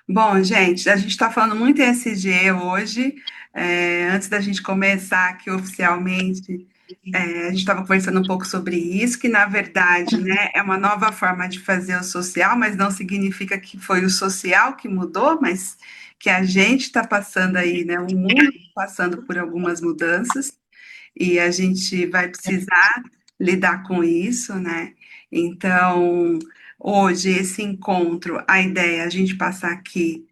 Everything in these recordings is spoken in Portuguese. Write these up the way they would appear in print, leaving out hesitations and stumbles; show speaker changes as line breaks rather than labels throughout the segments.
Bom, gente, a gente está falando muito em ESG hoje. Antes da gente começar aqui oficialmente, a gente estava conversando um pouco sobre isso, que na verdade, né, é uma nova forma de fazer o social, mas não significa que foi o social que mudou, mas que a gente está passando aí, né, o mundo passando por algumas mudanças e a gente vai precisar lidar com isso, né? Então, hoje, esse encontro, a ideia é a gente passar aqui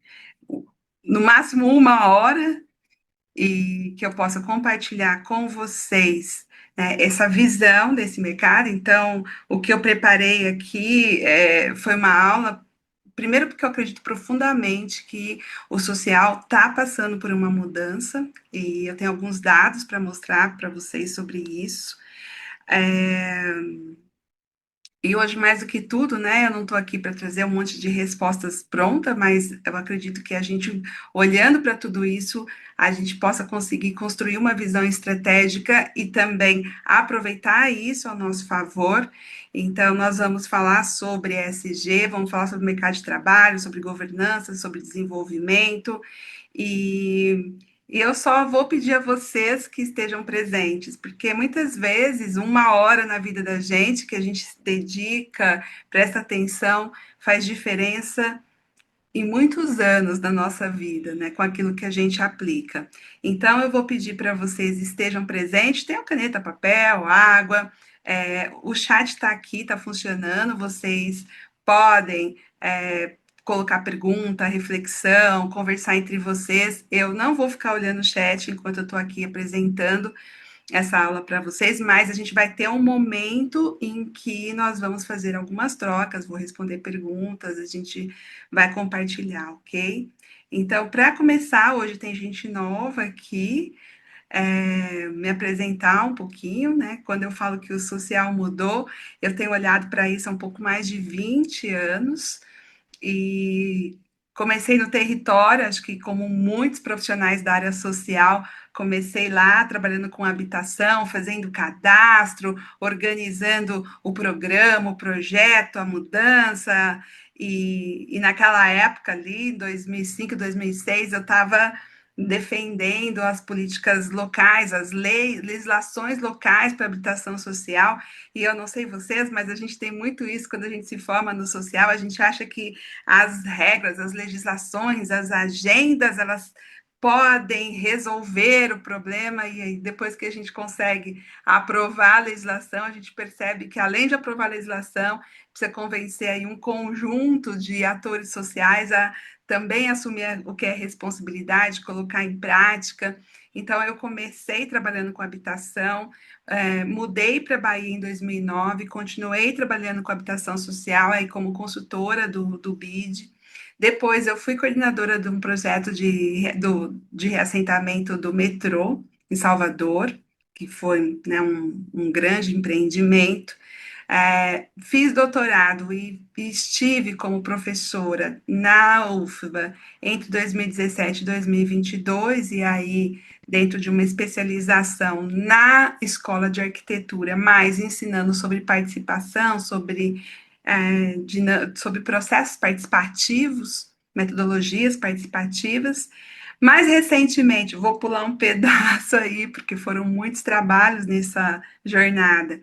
no máximo uma hora e que eu possa compartilhar com vocês, né, essa visão desse mercado. Então, o que eu preparei aqui foi uma aula. Primeiro, porque eu acredito profundamente que o social está passando por uma mudança, e eu tenho alguns dados para mostrar para vocês sobre isso. É, e hoje, mais do que tudo, né, eu não estou aqui para trazer um monte de respostas prontas, mas eu acredito que a gente, olhando para tudo isso, a gente possa conseguir construir uma visão estratégica e também aproveitar isso ao nosso favor. Então, nós vamos falar sobre ESG, vamos falar sobre mercado de trabalho, sobre governança, sobre desenvolvimento, e, e eu só vou pedir a vocês que estejam presentes, porque muitas vezes uma hora na vida da gente que a gente se dedica, presta atenção, faz diferença em muitos anos da nossa vida, né, com aquilo que a gente aplica. Então, eu vou pedir para vocês estejam presentes, tenham caneta, papel, água, o chat está aqui, está funcionando, vocês podem colocar pergunta, reflexão, conversar entre vocês. Eu não vou ficar olhando o chat enquanto eu estou aqui apresentando essa aula para vocês, mas a gente vai ter um momento em que nós vamos fazer algumas trocas, vou responder perguntas, a gente vai compartilhar, ok? Então, para começar, hoje tem gente nova aqui, me apresentar um pouquinho, né? Quando eu falo que o social mudou, eu tenho olhado para isso há um pouco mais de 20 anos, e comecei no território, acho que como muitos profissionais da área social, comecei lá trabalhando com habitação, fazendo cadastro, organizando o programa, o projeto, a mudança, e naquela época ali, 2005, 2006, eu estava defendendo as políticas locais, as leis, legislações locais para habitação social, e eu não sei vocês, mas a gente tem muito isso quando a gente se forma no social, a gente acha que as regras, as legislações, as agendas, elas podem resolver o problema, e aí, depois que a gente consegue aprovar a legislação, a gente percebe que, além de aprovar a legislação, precisa convencer aí um conjunto de atores sociais a também assumir o que é responsabilidade, colocar em prática. Então, eu comecei trabalhando com habitação, mudei para a Bahia em 2009, continuei trabalhando com habitação social aí como consultora do BID. Depois eu fui coordenadora de um projeto de reassentamento do metrô em Salvador, que foi, né, um grande empreendimento. Fiz doutorado e estive como professora na UFBA entre 2017 e 2022, e aí dentro de uma especialização na escola de arquitetura, mais ensinando sobre participação, sobre processos participativos, metodologias participativas. Mais recentemente, vou pular um pedaço aí, porque foram muitos trabalhos nessa jornada.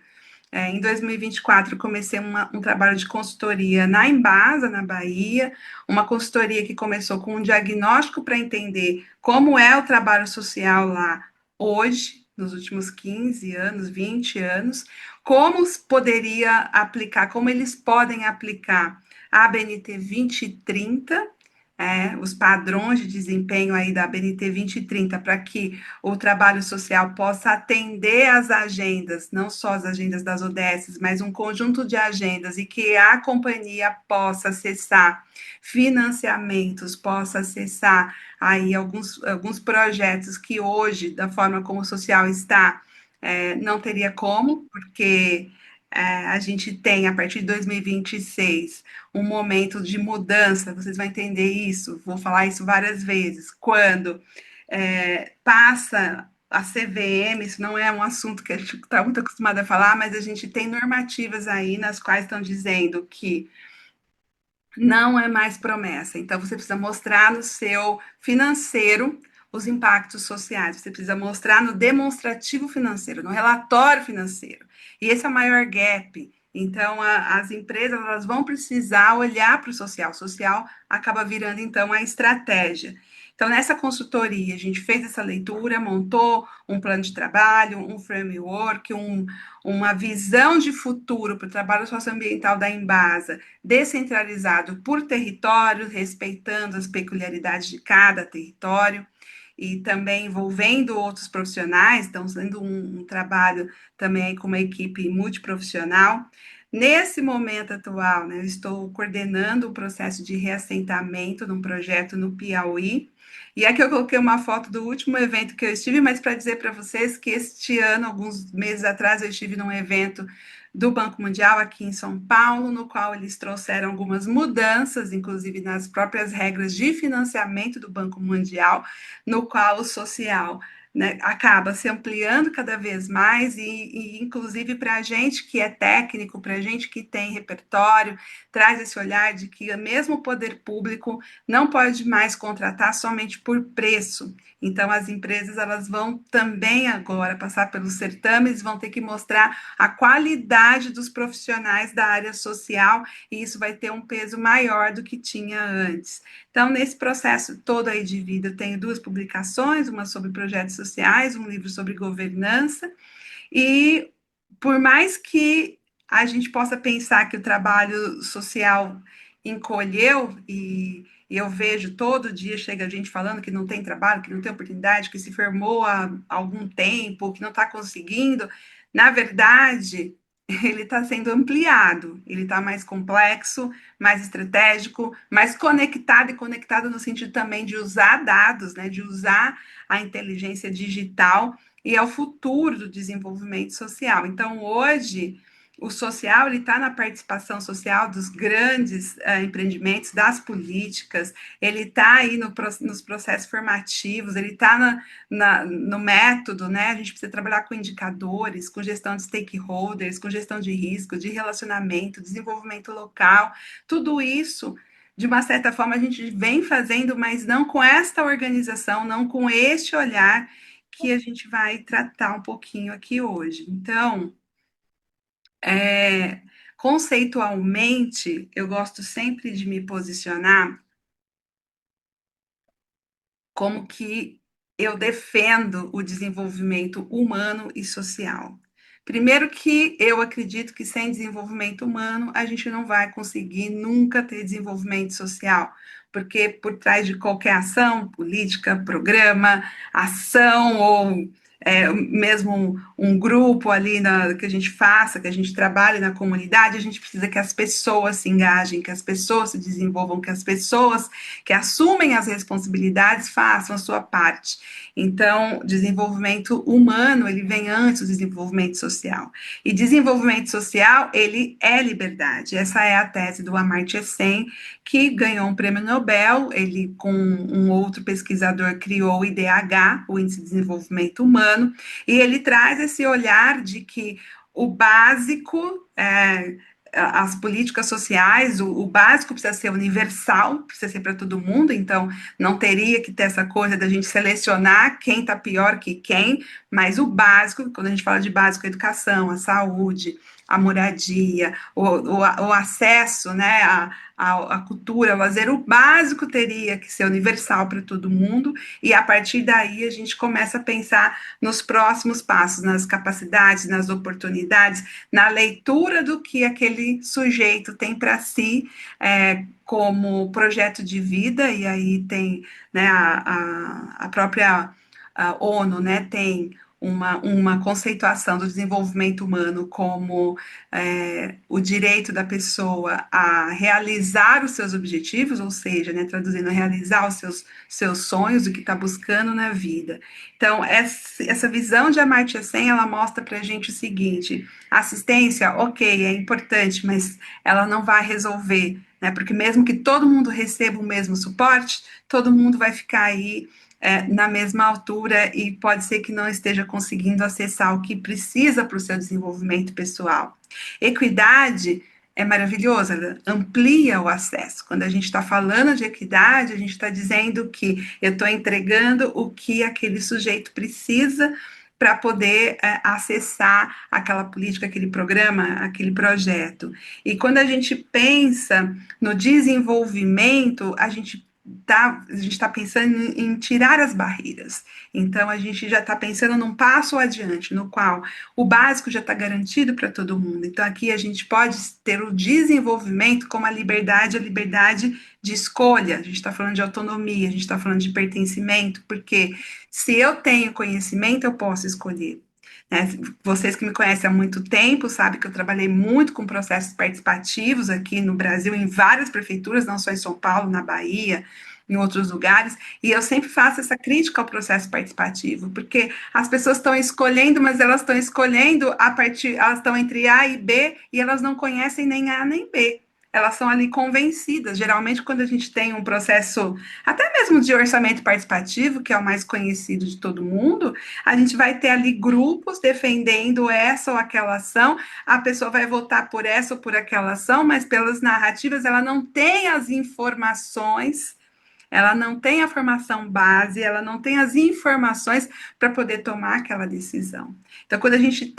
Em 2024, comecei um trabalho de consultoria na Embasa, na Bahia, uma consultoria que começou com um diagnóstico para entender como é o trabalho social lá hoje, nos últimos 15 anos, 20 anos, como poderia aplicar, como eles podem aplicar a ABNT 2030, os padrões de desempenho aí da ABNT 2030, para que o trabalho social possa atender às agendas, não só as agendas das ODS, mas um conjunto de agendas, e que a companhia possa acessar financiamentos, possa acessar aí alguns projetos que hoje, da forma como o social está, não teria como, porque a gente tem, a partir de 2026, um momento de mudança, vocês vão entender isso, vou falar isso várias vezes, quando passa a CVM, isso não é um assunto que a gente está muito acostumado a falar, mas a gente tem normativas aí nas quais estão dizendo que não é mais promessa. Então, você precisa mostrar no seu financeiro os impactos sociais, você precisa mostrar no demonstrativo financeiro, no relatório financeiro. E esse é o maior gap. Então, as empresas elas vão precisar olhar para o social. O social acaba virando, então, a estratégia. Então, nessa consultoria, a gente fez essa leitura, montou um plano de trabalho, um framework, uma visão de futuro para o trabalho socioambiental da Embasa, descentralizado por território, respeitando as peculiaridades de cada território e também envolvendo outros profissionais, então sendo um trabalho também com uma equipe multiprofissional. Nesse momento atual, né, eu estou coordenando o processo de reassentamento num projeto no Piauí, e aqui eu coloquei uma foto do último evento que eu estive, mas para dizer para vocês que este ano, alguns meses atrás, eu estive num evento do Banco Mundial aqui em São Paulo, no qual eles trouxeram algumas mudanças, inclusive nas próprias regras de financiamento do Banco Mundial, no qual o social, né, acaba se ampliando cada vez mais inclusive para a gente que é técnico, para a gente que tem repertório, traz esse olhar de que mesmo o poder público não pode mais contratar somente por preço. Então, as empresas elas vão também agora passar pelos certames, vão ter que mostrar a qualidade dos profissionais da área social, e isso vai ter um peso maior do que tinha antes. Então, nesse processo todo aí de vida, eu tenho duas publicações, uma sobre projetos sociais, um livro sobre governança, e por mais que a gente possa pensar que o trabalho social encolheu, e eu vejo todo dia chega gente falando que não tem trabalho, que não tem oportunidade, que se formou há algum tempo, que não está conseguindo, na verdade, ele está sendo ampliado, ele está mais complexo, mais estratégico, mais conectado, e conectado no sentido também de usar dados, né, de usar a inteligência digital, e é o futuro do desenvolvimento social. Então, hoje, o social ele está na participação social dos grandes empreendimentos, das políticas, ele está aí nos processos formativos, ele está no método, né? A gente precisa trabalhar com indicadores, com gestão de stakeholders, com gestão de risco, de relacionamento, desenvolvimento local, tudo isso de uma certa forma a gente vem fazendo, mas não com esta organização, não com este olhar que a gente vai tratar um pouquinho aqui hoje. Então, conceitualmente, eu gosto sempre de me posicionar como que eu defendo o desenvolvimento humano e social. Primeiro que eu acredito que sem desenvolvimento humano a gente não vai conseguir nunca ter desenvolvimento social, porque por trás de qualquer ação, política, programa, ação ou mesmo um grupo ali que a gente faça, que a gente trabalhe na comunidade, a gente precisa que as pessoas se engajem, que as pessoas se desenvolvam, que as pessoas que assumem as responsabilidades façam a sua parte. Então, desenvolvimento humano, ele vem antes do desenvolvimento social. E desenvolvimento social, ele é liberdade. Essa é a tese do Amartya Sen, que ganhou um prêmio Nobel, ele com um outro pesquisador criou o IDH, o Índice de Desenvolvimento Humano, e ele traz esse olhar de que o básico as políticas sociais, o básico precisa ser universal, precisa ser para todo mundo, então não teria que ter essa coisa da gente selecionar quem está pior que quem, mas o básico, quando a gente fala de básico, a educação, a saúde, a moradia, o acesso, né, a cultura, o lazer, o básico teria que ser universal para todo mundo, e a partir daí a gente começa a pensar nos próximos passos, nas capacidades, nas oportunidades, na leitura do que aquele sujeito tem para si como projeto de vida, e aí tem né, a própria ONU tem uma conceituação do desenvolvimento humano como o direito da pessoa a realizar os seus objetivos, ou seja, né, traduzindo, realizar os seus sonhos, o que está buscando na vida. Então, essa visão de Amartya Sen, ela mostra para a gente o seguinte, assistência, ok, é importante, mas ela não vai resolver, né, porque mesmo que todo mundo receba o mesmo suporte, todo mundo vai ficar aí na mesma altura e pode ser que não esteja conseguindo acessar o que precisa para o seu desenvolvimento pessoal. Equidade é maravilhoso, ela amplia o acesso. Quando a gente está falando de equidade, a gente está dizendo que eu estou entregando o que aquele sujeito precisa para poder acessar aquela política, aquele programa, aquele projeto. E quando a gente pensa no desenvolvimento, a gente está pensando em tirar as barreiras. Então, a gente já está pensando num passo adiante, no qual o básico já está garantido para todo mundo. Então, aqui a gente pode ter o desenvolvimento como a liberdade de escolha. A gente está falando de autonomia, a gente está falando de pertencimento, porque se eu tenho conhecimento, eu posso escolher. Né? Vocês que me conhecem há muito tempo sabem que eu trabalhei muito com processos participativos aqui no Brasil, em várias prefeituras, não só em São Paulo, na Bahia, em outros lugares, e eu sempre faço essa crítica ao processo participativo, porque as pessoas estão escolhendo, mas elas estão escolhendo a partir, elas estão entre A e B, e elas não conhecem nem A nem B. Elas são ali convencidas. Geralmente, quando a gente tem um processo, até mesmo de orçamento participativo, que é o mais conhecido de todo mundo, a gente vai ter ali grupos defendendo essa ou aquela ação, a pessoa vai votar por essa ou por aquela ação, mas pelas narrativas ela não tem as informações, ela não tem a formação base, ela não tem as informações para poder tomar aquela decisão. Então, quando a gente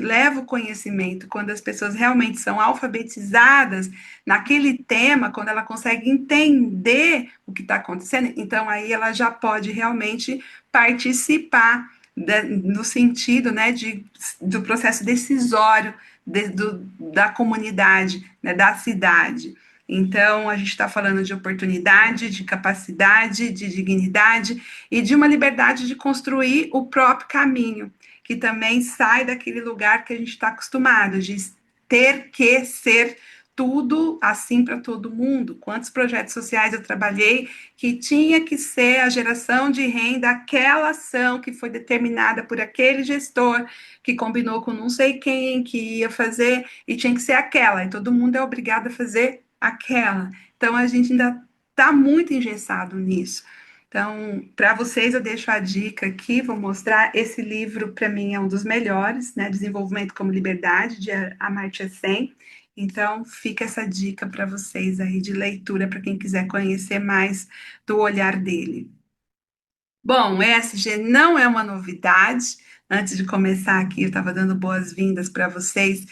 leva o conhecimento, quando as pessoas realmente são alfabetizadas naquele tema, quando ela consegue entender o que está acontecendo, então aí ela já pode realmente participar no sentido, né, do processo decisório da comunidade, né, da cidade. Então, a gente está falando de oportunidade, de capacidade, de dignidade e de uma liberdade de construir o próprio caminho, que também sai daquele lugar que a gente está acostumado, de ter que ser tudo assim para todo mundo. Quantos projetos sociais eu trabalhei que tinha que ser a geração de renda, aquela ação que foi determinada por aquele gestor, que combinou com não sei quem, que ia fazer, e tinha que ser aquela, e todo mundo é obrigado a fazer aquela. Então, a gente ainda está muito engessado nisso. Então, para vocês, eu deixo a dica aqui, vou mostrar. Esse livro, para mim, é um dos melhores, né? Desenvolvimento como Liberdade, de Amartya Sen. Então, fica essa dica para vocês aí de leitura, para quem quiser conhecer mais do olhar dele. Bom, o ESG não é uma novidade. Antes de começar aqui, eu estava dando boas-vindas para vocês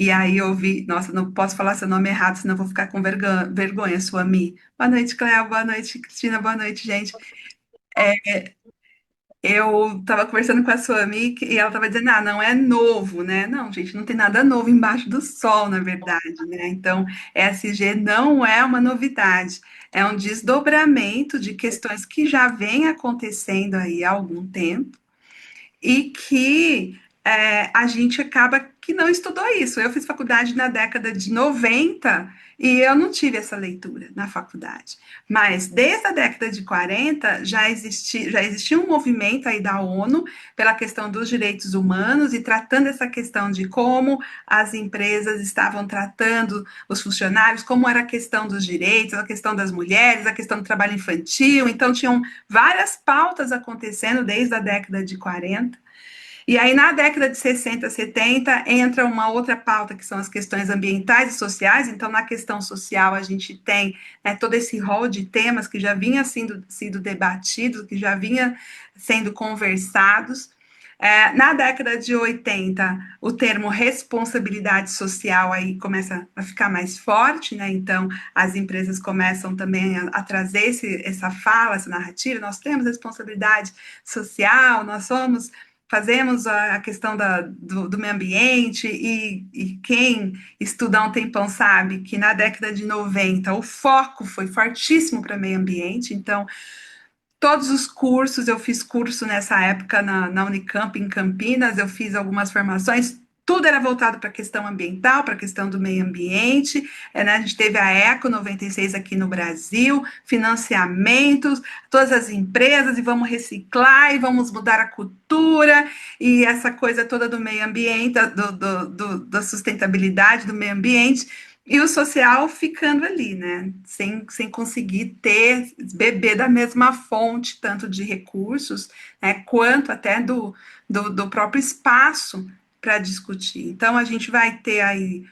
e aí eu vi, nossa, não posso falar seu nome errado, senão eu vou ficar com vergonha, Suami. Boa noite, Cléa, boa noite, Cristina, boa noite, gente. Eu estava conversando com a Suami e ela estava dizendo, ah, não é novo, né? Não, gente, não tem nada novo embaixo do sol, na verdade, né? Então, ESG não é uma novidade, é um desdobramento de questões que já vem acontecendo aí há algum tempo e que a gente acaba que não estudou isso. Eu fiz faculdade na década de 90 e eu não tive essa leitura na faculdade. Mas desde a década de 40 já existia um movimento aí da ONU pela questão dos direitos humanos e tratando essa questão de como as empresas estavam tratando os funcionários, como era a questão dos direitos, a questão das mulheres, a questão do trabalho infantil. Então, tinham várias pautas acontecendo desde a década de 40. E aí, na década de 60, 70, entra uma outra pauta, que são as questões ambientais e sociais. Então, na questão social, a gente tem, né, todo esse rol de temas que já vinha sido debatidos, que já vinha sendo conversados. Na década de 80, o termo responsabilidade social aí começa a ficar mais forte, né? Então, as empresas começam também a trazer essa fala, essa narrativa. Nós temos responsabilidade social, fazemos a questão do meio ambiente, e quem estuda há um tempão sabe que na década de 90 o foco foi fortíssimo para meio ambiente. Então, todos os cursos, eu fiz curso nessa época na Unicamp, em Campinas, eu fiz algumas formações, tudo era voltado para a questão ambiental, para a questão do meio ambiente, né? A gente teve a Eco 96 aqui no Brasil, financiamentos, todas as empresas, e vamos reciclar, e vamos mudar a cultura, e essa coisa toda do meio ambiente, da sustentabilidade do meio ambiente, e o social ficando ali, né? Sem conseguir beber da mesma fonte, tanto de recursos, né, quanto até do próprio espaço para discutir. Então, a gente vai ter aí,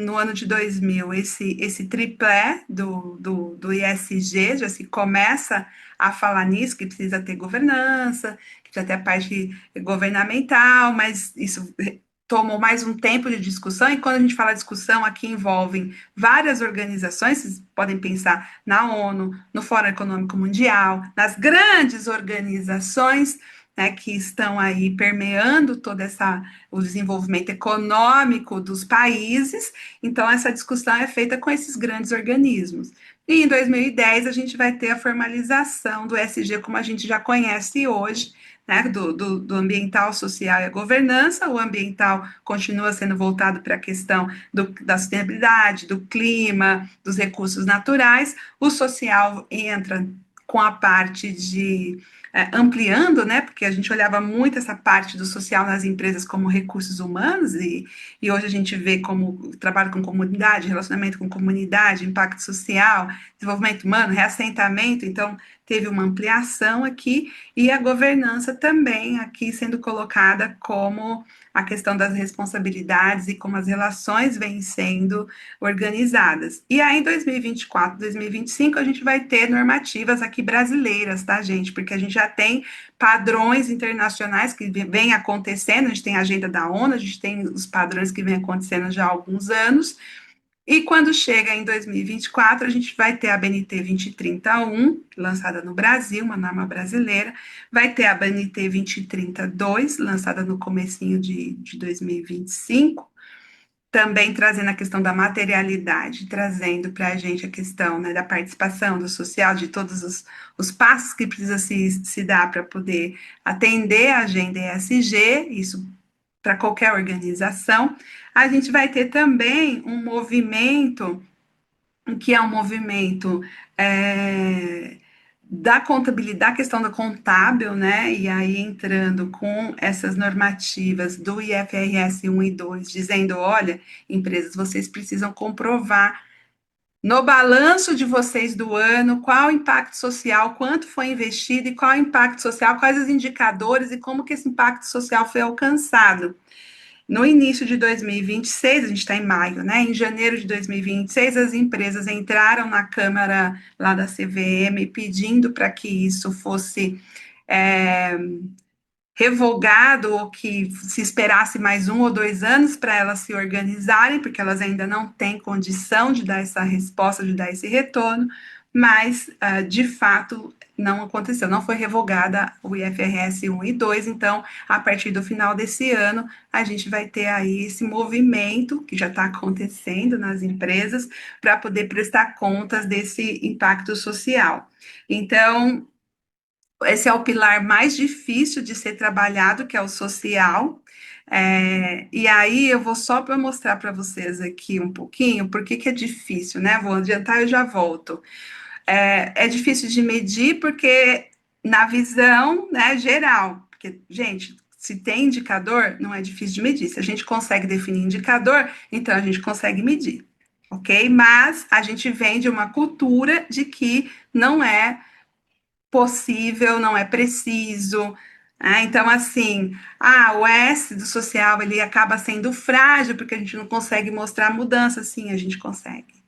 no ano de 2000, esse triplé do ISG, já se começa a falar nisso, que precisa ter governança, que precisa ter a parte governamental, mas isso tomou mais um tempo de discussão, e quando a gente fala discussão, aqui envolvem várias organizações, vocês podem pensar na ONU, no Fórum Econômico Mundial, nas grandes organizações, né, que estão aí permeando o desenvolvimento econômico dos países. Então, essa discussão é feita com esses grandes organismos. E em 2010 a gente vai ter a formalização do ESG como a gente já conhece hoje, né, do ambiental, social e a governança. O ambiental continua sendo voltado para a questão da sustentabilidade, do clima, dos recursos naturais. O social entra com a parte de ampliando, né, porque a gente olhava muito essa parte do social nas empresas como recursos humanos, e hoje a gente vê como trabalho com comunidade, relacionamento com comunidade, impacto social, desenvolvimento humano, reassentamento. Então teve uma ampliação aqui, e a governança também aqui sendo colocada como a questão das responsabilidades e como as relações vêm sendo organizadas. E aí, em 2024, 2025, a gente vai ter normativas aqui brasileiras, tá, gente? Porque a gente já tem padrões internacionais que vêm acontecendo, a gente tem a agenda da ONU, a gente tem os padrões que vêm acontecendo já há alguns anos, e quando chega em 2024, a gente vai ter a BNT 2031, lançada no Brasil, uma norma brasileira, vai ter a BNT 2032, lançada no comecinho de 2025, também trazendo a questão da materialidade, trazendo para a gente a questão, né, da participação, do social, de todos os passos que precisa se dar para poder atender a agenda ESG, isso para qualquer organização. A gente vai ter também um movimento, que é um movimento da contabilidade, questão da contábil, né? E aí entrando com essas normativas do IFRS 1 e 2, dizendo: olha, empresas, vocês precisam comprovar no balanço de vocês do ano qual o impacto social, quanto foi investido e qual o impacto social, quais os indicadores e como que esse impacto social foi alcançado. No início de 2026, a gente está em maio, né? Em janeiro de 2026, as empresas entraram na Câmara lá da CVM pedindo para que isso fosse revogado, ou que se esperasse mais 1 ou 2 anos para elas se organizarem, porque elas ainda não têm condição de dar essa resposta, de dar esse retorno, mas, de fato, não aconteceu, não foi revogada o IFRS 1 e 2, então, a partir do final desse ano, a gente vai ter aí esse movimento, que já está acontecendo nas empresas, para poder prestar contas desse impacto social. Então, esse é o pilar mais difícil de ser trabalhado, que é o social. E aí eu vou só para mostrar para vocês aqui um pouquinho por que é difícil, né? Vou adiantar e já volto. É difícil de medir porque na visão, né, geral, porque, gente, se tem indicador, não é difícil de medir. Se a gente consegue definir indicador, então a gente consegue medir, ok? Mas a gente vem de uma cultura de que não é possível, não é preciso. Então, assim, o S do social, ele acaba sendo frágil, porque a gente não consegue mostrar mudança. Sim, a gente consegue.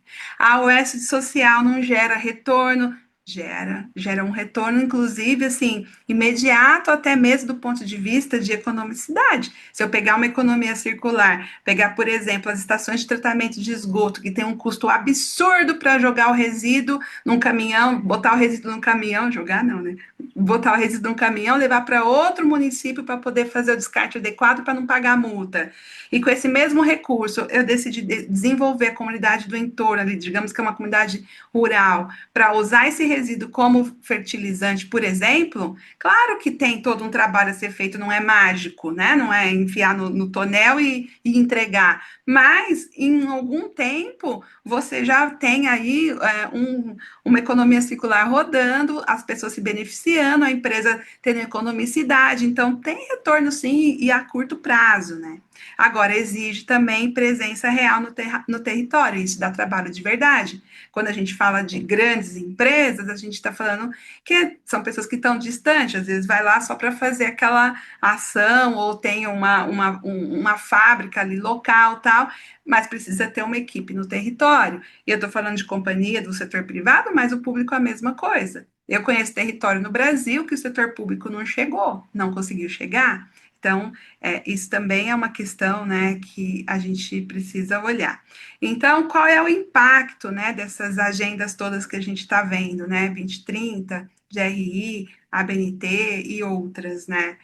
O S do social não gera retorno, gera um retorno, inclusive, assim, imediato, até mesmo do ponto de vista de economicidade. Se eu pegar uma economia circular, pegar, por exemplo, as estações de tratamento de esgoto, que tem um custo absurdo para jogar o resíduo num caminhão, botar o resíduo num caminhão, jogar não, né? Botar o resíduo num caminhão, levar para outro município para poder fazer o descarte adequado para não pagar multa. E com esse mesmo recurso, eu decidi desenvolver a comunidade do entorno, ali, digamos que é uma comunidade rural, para usar esse resíduo como fertilizante, por exemplo. Claro que tem todo um trabalho a ser feito, não é mágico, né? Não é enfiar no tonel e entregar. Mas, em algum tempo, você já tem aí uma economia circular rodando, as pessoas se beneficiando, a empresa tendo economicidade. Então, tem retorno, sim, e a curto prazo, né? Agora, exige também presença real no território, isso dá trabalho de verdade. Quando a gente fala de grandes empresas, a gente está falando que são pessoas que estão distantes, às vezes vai lá só para fazer aquela ação, ou tem uma fábrica ali local, tal, mas precisa ter uma equipe no território. E eu estou falando de companhia do setor privado, mas o público é a mesma coisa. Eu conheço território no Brasil que o setor público não chegou, não conseguiu chegar. Então, isso também é uma questão, né, que a gente precisa olhar. Então, qual é o impacto, né, dessas agendas todas que a gente está vendo, né, 2030, GRI, ABNT e outras, né?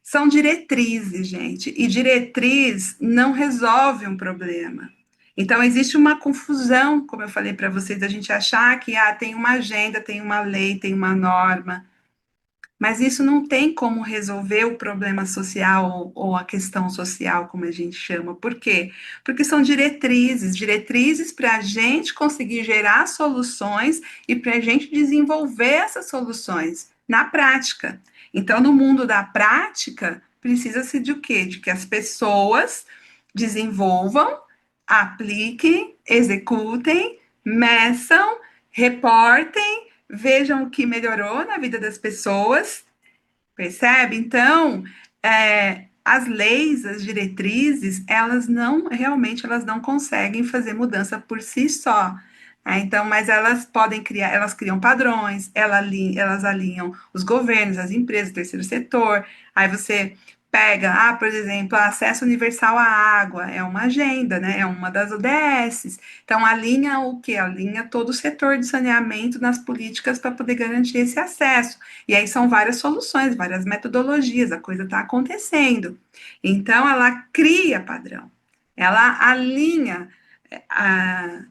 São diretrizes, gente, e diretriz não resolve um problema. Então, existe uma confusão, como eu falei para vocês, da gente achar que tem uma agenda, tem uma lei, tem uma norma, mas isso não tem como resolver o problema social ou a questão social, como a gente chama. Por quê? Porque são diretrizes, diretrizes para a gente conseguir gerar soluções e para a gente desenvolver essas soluções na prática. Então, no mundo da prática, precisa-se de o quê? De que as pessoas desenvolvam, apliquem, executem, meçam, reportem, vejam o que melhorou na vida das pessoas, percebe? Então, as leis, as diretrizes, elas não, realmente, elas não conseguem fazer mudança por si só. Então, mas elas podem criar, elas criam padrões, elas alinham os governos, as empresas, o terceiro setor. Aí você pega, por exemplo, acesso universal à água, é uma agenda, né? É uma das ODS. Então, alinha o quê? Alinha todo o setor de saneamento nas políticas para poder garantir esse acesso. E aí são várias soluções, várias metodologias, a coisa está acontecendo. Então, ela cria padrão, ela alinha a,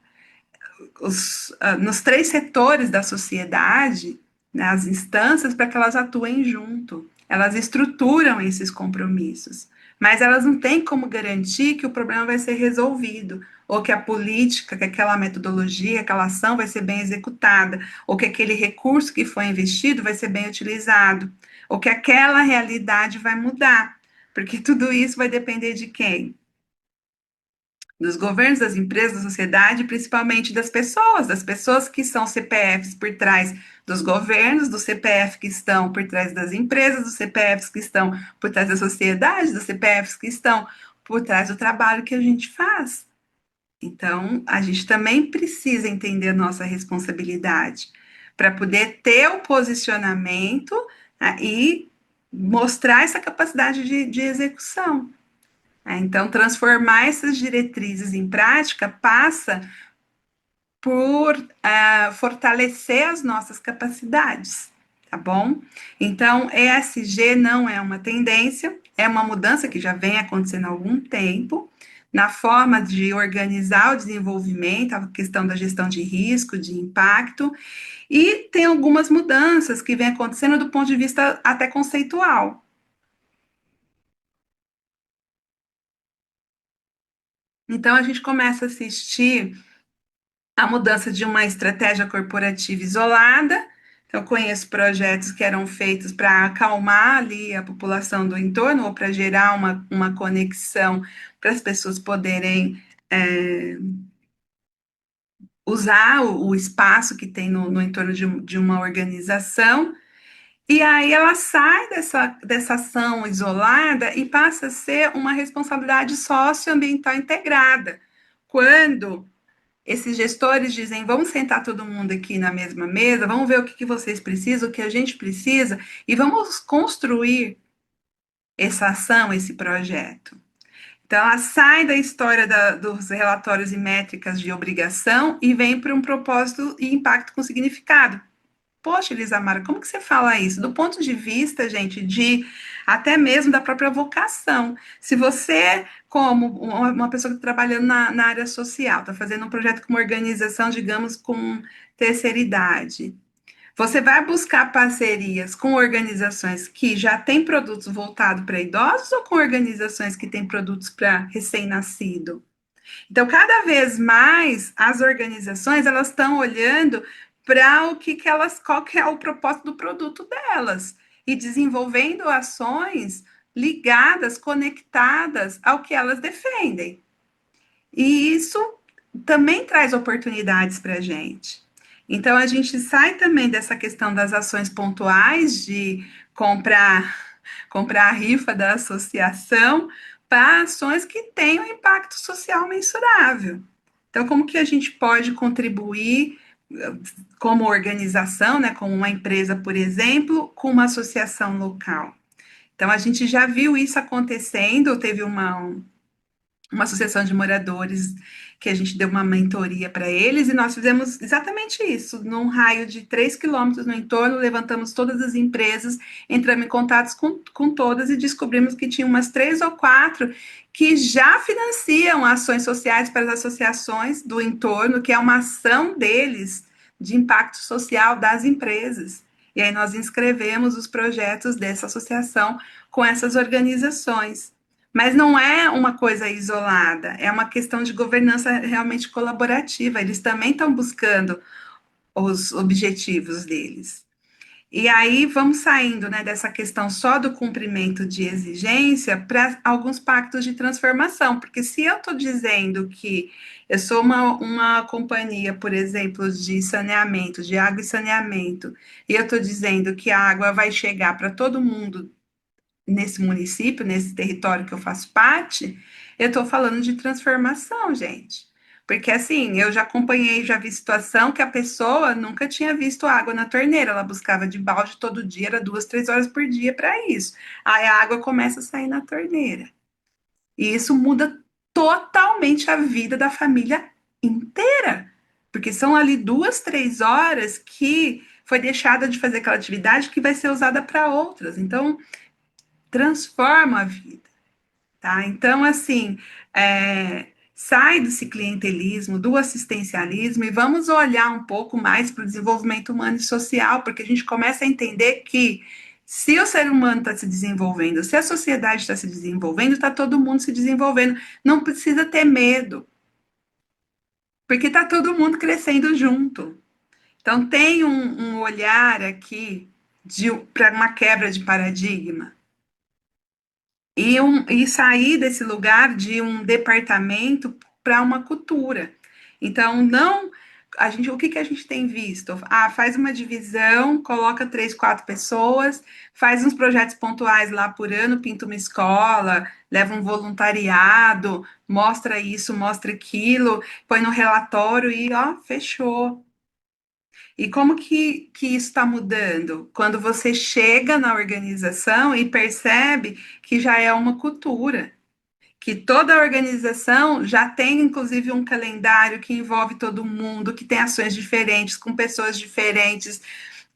nos três setores da sociedade, né, as instâncias, para que elas atuem junto. Elas estruturam esses compromissos, mas elas não têm como garantir que o problema vai ser resolvido, ou que a política, que aquela metodologia, aquela ação vai ser bem executada, ou que aquele recurso que foi investido vai ser bem utilizado, ou que aquela realidade vai mudar, porque tudo isso vai depender de quem? Dos governos, das empresas, da sociedade, principalmente das pessoas que são CPFs por trás dos governos, do CPF que estão por trás das empresas, dos CPFs que estão por trás da sociedade, dos CPFs que estão por trás do trabalho que a gente faz. Então, a gente também precisa entender a nossa responsabilidade para poder ter o posicionamento, né, e mostrar essa capacidade de execução. Então, transformar essas diretrizes em prática passa por fortalecer as nossas capacidades, tá bom? Então, ESG não é uma tendência, é uma mudança que já vem acontecendo há algum tempo, na forma de organizar o desenvolvimento, a questão da gestão de risco, de impacto, e tem algumas mudanças que vêm acontecendo do ponto de vista até conceitual. Então, a gente começa a assistir a mudança de uma estratégia corporativa isolada. Então, eu conheço projetos que eram feitos para acalmar ali a população do entorno ou para gerar uma conexão para as pessoas poderem usar o espaço que tem no entorno de uma organização. E aí ela sai dessa ação isolada e passa a ser uma responsabilidade socioambiental integrada. Quando esses gestores dizem: vamos sentar todo mundo aqui na mesma mesa, vamos ver o que vocês precisam, o que a gente precisa, e vamos construir essa ação, esse projeto. Então, ela sai da história dos relatórios e métricas de obrigação e vem para um propósito e impacto com significado. Poxa, Elisamara, como que você fala isso? Do ponto de vista, gente, de até mesmo da própria vocação. Se você, como uma pessoa que está trabalhando na área social, está fazendo um projeto com uma organização, digamos, com terceira idade, você vai buscar parcerias com organizações que já têm produtos voltados para idosos ou com organizações que têm produtos para recém-nascido? Então, cada vez mais as organizações elas estão olhando para qual que é o propósito do produto delas e desenvolvendo ações ligadas, conectadas ao que elas defendem. E isso também traz oportunidades para a gente. Então, a gente sai também dessa questão das ações pontuais, de comprar a rifa da associação, para ações que tenham impacto social mensurável. Então, como que a gente pode contribuir como organização, né, como uma empresa, por exemplo, com uma associação local? Então, a gente já viu isso acontecendo, teve uma associação de moradores que a gente deu uma mentoria para eles e nós fizemos exatamente isso, num raio de 3 quilômetros no entorno, levantamos todas as empresas, entramos em contatos com todas e descobrimos que tinha umas 3 ou 4 que já financiam ações sociais para as associações do entorno, que é uma ação deles de impacto social das empresas. E aí nós inscrevemos os projetos dessa associação com essas organizações. Mas não é uma coisa isolada, é uma questão de governança realmente colaborativa. Eles também estão buscando os objetivos deles. E aí vamos saindo, né, dessa questão só do cumprimento de exigência para alguns pactos de transformação, porque se eu estou dizendo que eu sou uma companhia, por exemplo, de saneamento, de água e saneamento, e eu estou dizendo que a água vai chegar para todo mundo nesse município, nesse território que eu faço parte, eu estou falando de transformação, gente. Porque assim, eu já acompanhei, já vi situação que a pessoa nunca tinha visto água na torneira, ela buscava de balde todo dia, era 2, 3 horas por dia para isso. Aí a água começa a sair na torneira. E isso muda totalmente a vida da família inteira. Porque são ali 2, 3 horas que foi deixada de fazer aquela atividade que vai ser usada para outras. Então, transforma a vida, tá? Então, assim, sai desse clientelismo, do assistencialismo e vamos olhar um pouco mais para o desenvolvimento humano e social, porque a gente começa a entender que se o ser humano está se desenvolvendo, se a sociedade está se desenvolvendo, está todo mundo se desenvolvendo. Não precisa ter medo, porque está todo mundo crescendo junto. Então, tem um olhar aqui para uma quebra de paradigma. E sair desse lugar de um departamento para uma cultura. Então, não. O que a gente tem visto? Ah, faz uma divisão, coloca 3, 4 pessoas, faz uns projetos pontuais lá por ano, pinta uma escola, leva um voluntariado, mostra isso, mostra aquilo, põe no relatório e ó, fechou. E como que isso está mudando? Quando você chega na organização e percebe que já é uma cultura, que toda a organização já tem, inclusive, um calendário que envolve todo mundo, que tem ações diferentes, com pessoas diferentes,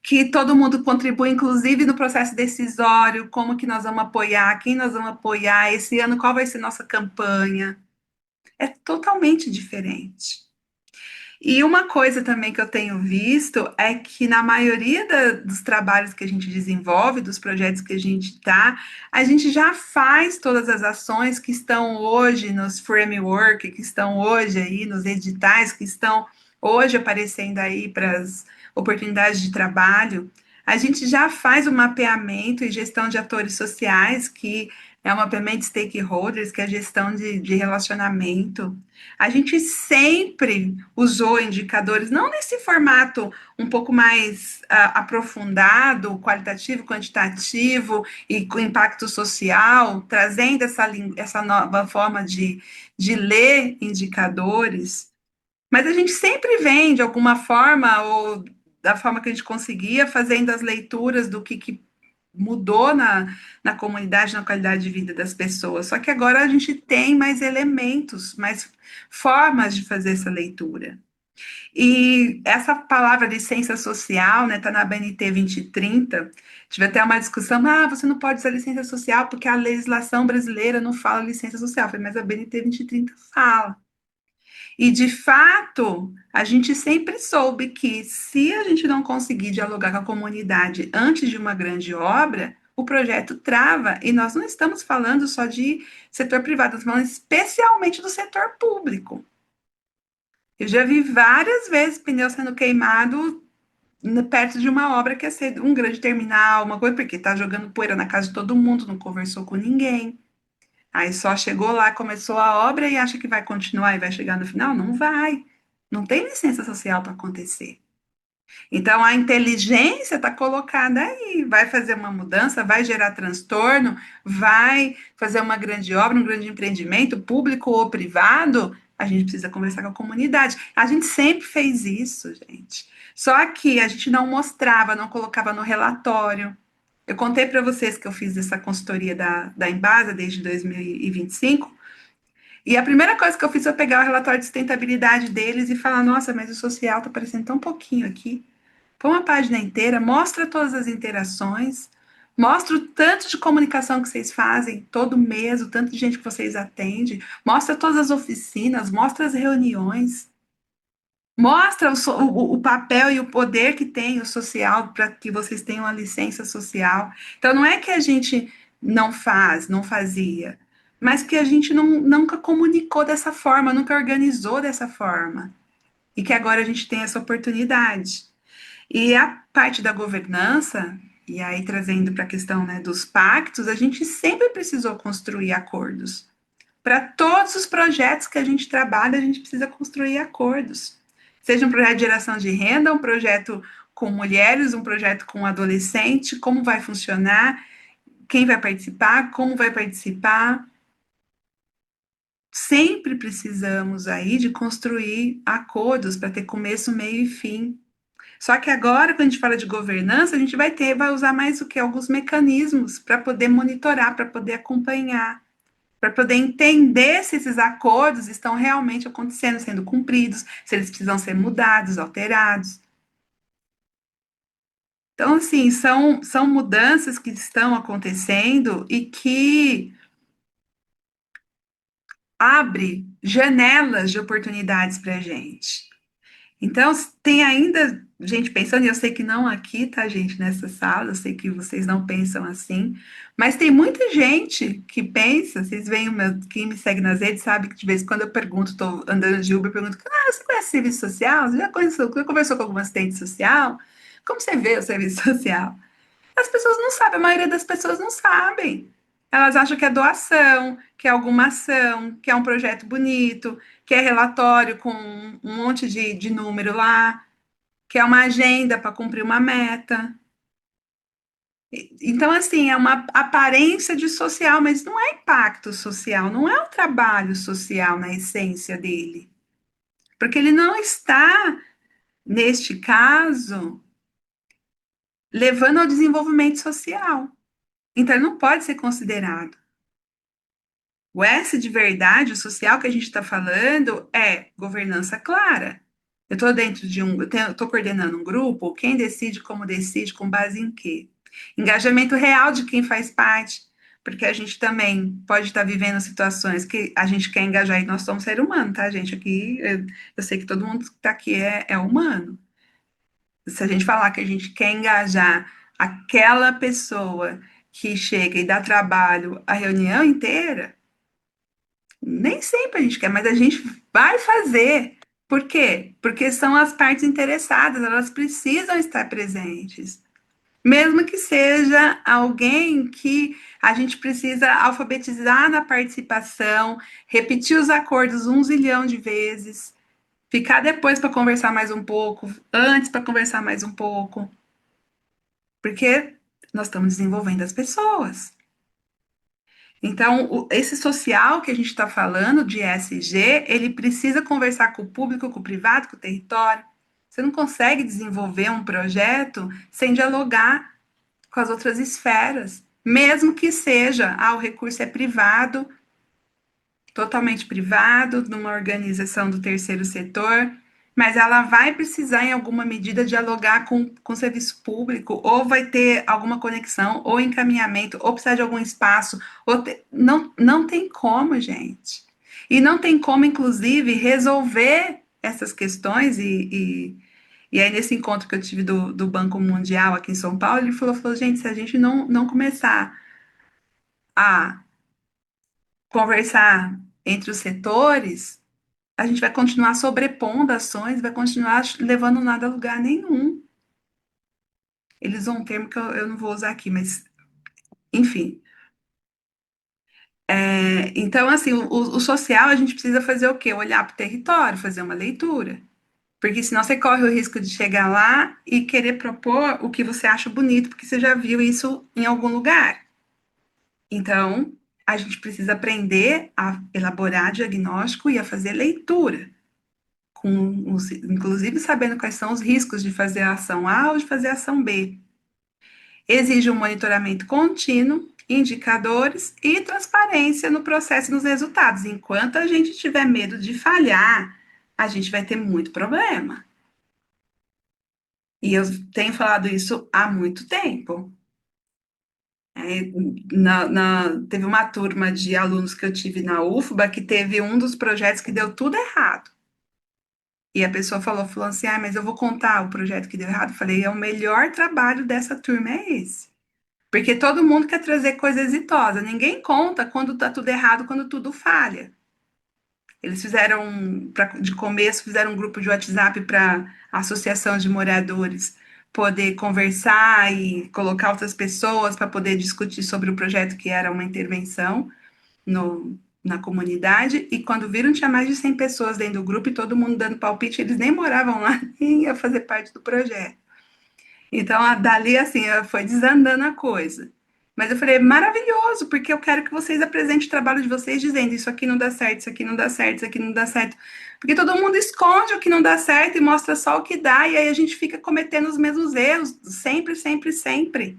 que todo mundo contribui, inclusive, no processo decisório, como que nós vamos apoiar, quem nós vamos apoiar, esse ano qual vai ser nossa campanha. É totalmente diferente. E uma coisa também que eu tenho visto é que na maioria dos trabalhos que a gente desenvolve, dos projetos que a gente está, a gente já faz todas as ações que estão hoje nos framework, que estão hoje aí nos editais, que estão hoje aparecendo aí para as oportunidades de trabalho. A gente já faz o mapeamento e gestão de atores sociais, que é o mapeamento de stakeholders, que é a gestão de relacionamento. A gente sempre usou indicadores, não nesse formato um pouco mais aprofundado, qualitativo, quantitativo e com impacto social, trazendo essa nova forma de ler indicadores, mas a gente sempre vem, de alguma forma, ou da forma que a gente conseguia, fazendo as leituras do que mudou na comunidade, na qualidade de vida das pessoas. Só que agora a gente tem mais elementos, mais formas de fazer essa leitura. E essa palavra licença social, né, está na BNT 2030. Tive até uma discussão, você não pode usar licença social porque a legislação brasileira não fala licença social. Eu falei, mas a BNT 2030 fala. E, de fato, a gente sempre soube que se a gente não conseguir dialogar com a comunidade antes de uma grande obra, o projeto trava. E nós não estamos falando só de setor privado, estamos falando especialmente do setor público. Eu já vi várias vezes pneu sendo queimado perto de uma obra que ia ser um grande terminal, uma coisa, porque tá jogando poeira na casa de todo mundo, não conversou com ninguém. Aí só chegou lá, começou a obra e acha que vai continuar e vai chegar no final? Não vai. Não tem licença social para acontecer. Então, a inteligência está colocada aí, vai fazer uma mudança, vai gerar transtorno, vai fazer uma grande obra, um grande empreendimento, público ou privado, a gente precisa conversar com a comunidade. A gente sempre fez isso, gente. Só que a gente não mostrava, não colocava no relatório. Eu contei para vocês que eu fiz essa consultoria da Embasa desde 2025, e a primeira coisa que eu fiz foi pegar o relatório de sustentabilidade deles e falar: nossa, mas o social está aparecendo tão pouquinho aqui. Põe uma página inteira, mostra todas as interações, mostra o tanto de comunicação que vocês fazem todo mês, o tanto de gente que vocês atendem, mostra todas as oficinas, mostra as reuniões, mostra o papel e o poder que tem o social para que vocês tenham a licença social. Então, não é que a gente não faz, não fazia, mas que a gente nunca comunicou dessa forma, nunca organizou dessa forma. E que agora a gente tem essa oportunidade. E a parte da governança, e aí trazendo para a questão, né, dos pactos, a gente sempre precisou construir acordos. Para todos os projetos que a gente trabalha, a gente precisa construir acordos. Seja um projeto de geração de renda, um projeto com mulheres, um projeto com adolescente, como vai funcionar, quem vai participar, como vai participar. Sempre precisamos aí de construir acordos para ter começo, meio e fim. Só que agora, quando a gente fala de governança, a gente vai usar mais o que? Alguns mecanismos para poder monitorar, para poder acompanhar, para poder entender se esses acordos estão realmente acontecendo, sendo cumpridos, se eles precisam ser mudados, alterados. Então, assim, são mudanças que estão acontecendo e que abre janelas de oportunidades para a gente. Então, tem ainda gente pensando, e eu sei que não aqui, tá, gente, nessa sala, eu sei que vocês não pensam assim, mas tem muita gente que pensa, vocês veem, quem me segue nas redes sabe que de vez em quando eu pergunto, estou andando de Uber, eu pergunto: você conhece serviço social? Você já conversou com algum assistente social? Como você vê o serviço social? As pessoas não sabem, a maioria das pessoas não sabem. Elas acham que é doação, que é alguma ação, que é um projeto bonito, que é relatório com um monte de número lá, que é uma agenda para cumprir uma meta. Então, assim, é uma aparência de social, mas não é impacto social, não é o trabalho social na essência dele. Porque ele não está, neste caso, levando ao desenvolvimento social. Então, ele não pode ser considerado. O S de verdade, o social que a gente está falando, é governança clara. Eu estou dentro de estou coordenando um grupo, quem decide, como decide, com base em quê? Engajamento real de quem faz parte, porque a gente também pode estar vivendo situações que a gente quer engajar e nós somos ser humano, tá, gente? Aqui, eu sei que todo mundo que está aqui é humano. Se a gente falar que a gente quer engajar aquela pessoa que chega e dá trabalho a reunião inteira, nem sempre a gente quer, mas a gente vai fazer. Por quê? Porque são as partes interessadas, elas precisam estar presentes. Mesmo que seja alguém que a gente precisa alfabetizar na participação, repetir os acordos um zilhão de vezes, ficar depois para conversar mais um pouco, antes para conversar mais um pouco, porque nós estamos desenvolvendo as pessoas. Então, esse social que a gente está falando de ESG, ele precisa conversar com o público, com o privado, com o território. Você não consegue desenvolver um projeto sem dialogar com as outras esferas, mesmo que seja, o recurso é privado, totalmente privado, numa organização do terceiro setor, mas ela vai precisar, em alguma medida, dialogar com o serviço público, ou vai ter alguma conexão, ou encaminhamento, ou precisar de algum espaço, não tem como, gente. E não tem como, inclusive, resolver essas questões, e aí, nesse encontro que eu tive do Banco Mundial aqui em São Paulo, ele falou, gente, se a gente não começar a conversar entre os setores, a gente vai continuar sobrepondo ações, vai continuar levando nada a lugar nenhum. eles usam um termo que eu não vou usar aqui, mas enfim. Então, assim, o social a gente precisa fazer o quê? Olhar para o território, fazer uma leitura. Porque senão você corre o risco de chegar lá e querer propor o que você acha bonito, porque você já viu isso em algum lugar. Então, a gente precisa aprender a elaborar diagnóstico e a fazer leitura, inclusive sabendo quais são os riscos de fazer a ação A ou de fazer a ação B. Exige um monitoramento contínuo, indicadores e transparência no processo e nos resultados. Enquanto a gente tiver medo de falhar, a gente vai ter muito problema. E eu tenho falado isso há muito tempo. É, teve uma turma de alunos que eu tive na UFBA que teve um dos projetos que deu tudo errado. E a pessoa falou assim, mas eu vou contar o projeto que deu errado. Eu falei, o melhor trabalho dessa turma é esse. Porque todo mundo quer trazer coisa exitosa. Ninguém conta quando está tudo errado, quando tudo falha. Eles fizeram, de começo, fizeram um grupo de WhatsApp para a associação de moradores poder conversar e colocar outras pessoas para poder discutir sobre o projeto que era uma intervenção na comunidade. E quando viram, tinha mais de 100 pessoas dentro do grupo e todo mundo dando palpite. Eles nem moravam lá, nem ia fazer parte do projeto. Então, dali, assim, foi desandando a coisa. Mas eu falei, maravilhoso, porque eu quero que vocês apresentem o trabalho de vocês dizendo isso aqui não dá certo, isso aqui não dá certo, isso aqui não dá certo. Porque todo mundo esconde o que não dá certo e mostra só o que dá, e aí a gente fica cometendo os mesmos erros, sempre, sempre, sempre.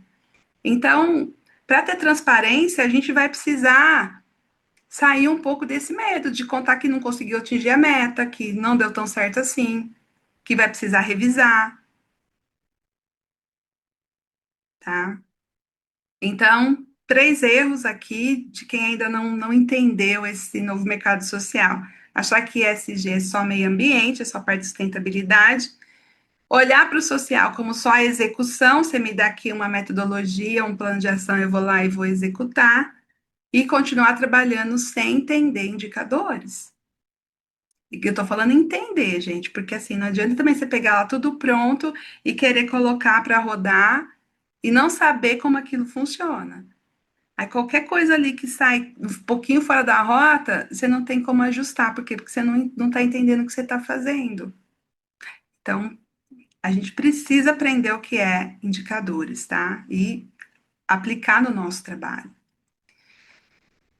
Então, para ter transparência, a gente vai precisar sair um pouco desse medo de contar que não conseguiu atingir a meta, que não deu tão certo assim, que vai precisar revisar, tá? Então, três erros aqui de quem ainda não entendeu esse novo mercado social. Achar que ESG é só meio ambiente, é só parte de sustentabilidade. Olhar para o social como só a execução, você me dá aqui uma metodologia, um plano de ação, eu vou lá e vou executar. E continuar trabalhando sem entender indicadores. E que eu estou falando entender, gente, porque assim, não adianta também você pegar lá tudo pronto e querer colocar para rodar e não saber como aquilo funciona. Aí qualquer coisa ali que sai um pouquinho fora da rota, você não tem como ajustar, por quê? Porque você não está entendendo o que você está fazendo. Então, a gente precisa aprender o que é indicadores, tá? E aplicar no nosso trabalho.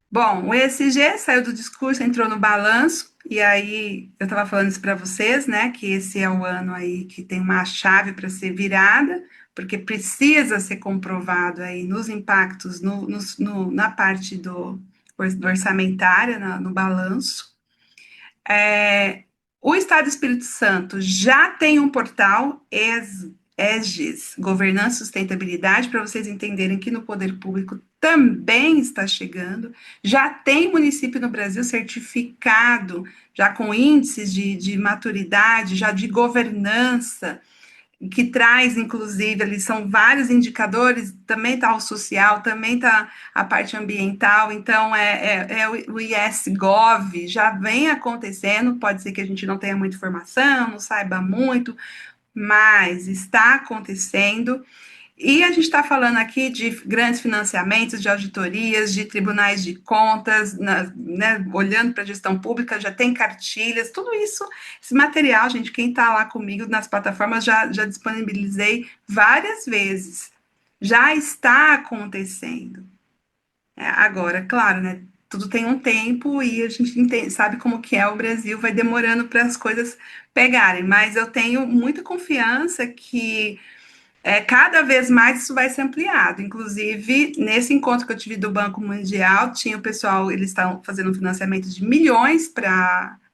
Bom, o ESG saiu do discurso, entrou no balanço, e aí eu estava falando isso para vocês, né? Que esse é o ano aí que tem uma chave para ser virada, porque precisa ser comprovado aí nos impactos, na parte do orçamentária, no balanço. O Estado do Espírito Santo já tem um portal ESGs, Governança e Sustentabilidade, para vocês entenderem que no poder público também está chegando. Já tem município no Brasil certificado, já com índices de maturidade, já de governança, que traz, inclusive, ali são vários indicadores, também está o social, também está a parte ambiental, então é o IS-Gov, já vem acontecendo, pode ser que a gente não tenha muita informação, não saiba muito, mas está acontecendo, e a gente está falando aqui de grandes financiamentos, de auditorias, de tribunais de contas, né, olhando para a gestão pública, já tem cartilhas, tudo isso, esse material, gente, quem está lá comigo nas plataformas, já disponibilizei várias vezes. Já está acontecendo. Agora, claro, né? Tudo tem um tempo e a gente sabe como que é o Brasil, vai demorando para as coisas pegarem, mas eu tenho muita confiança que cada vez mais isso vai ser ampliado. Inclusive, nesse encontro que eu tive do Banco Mundial, tinha o pessoal, eles estão fazendo um financiamento de milhões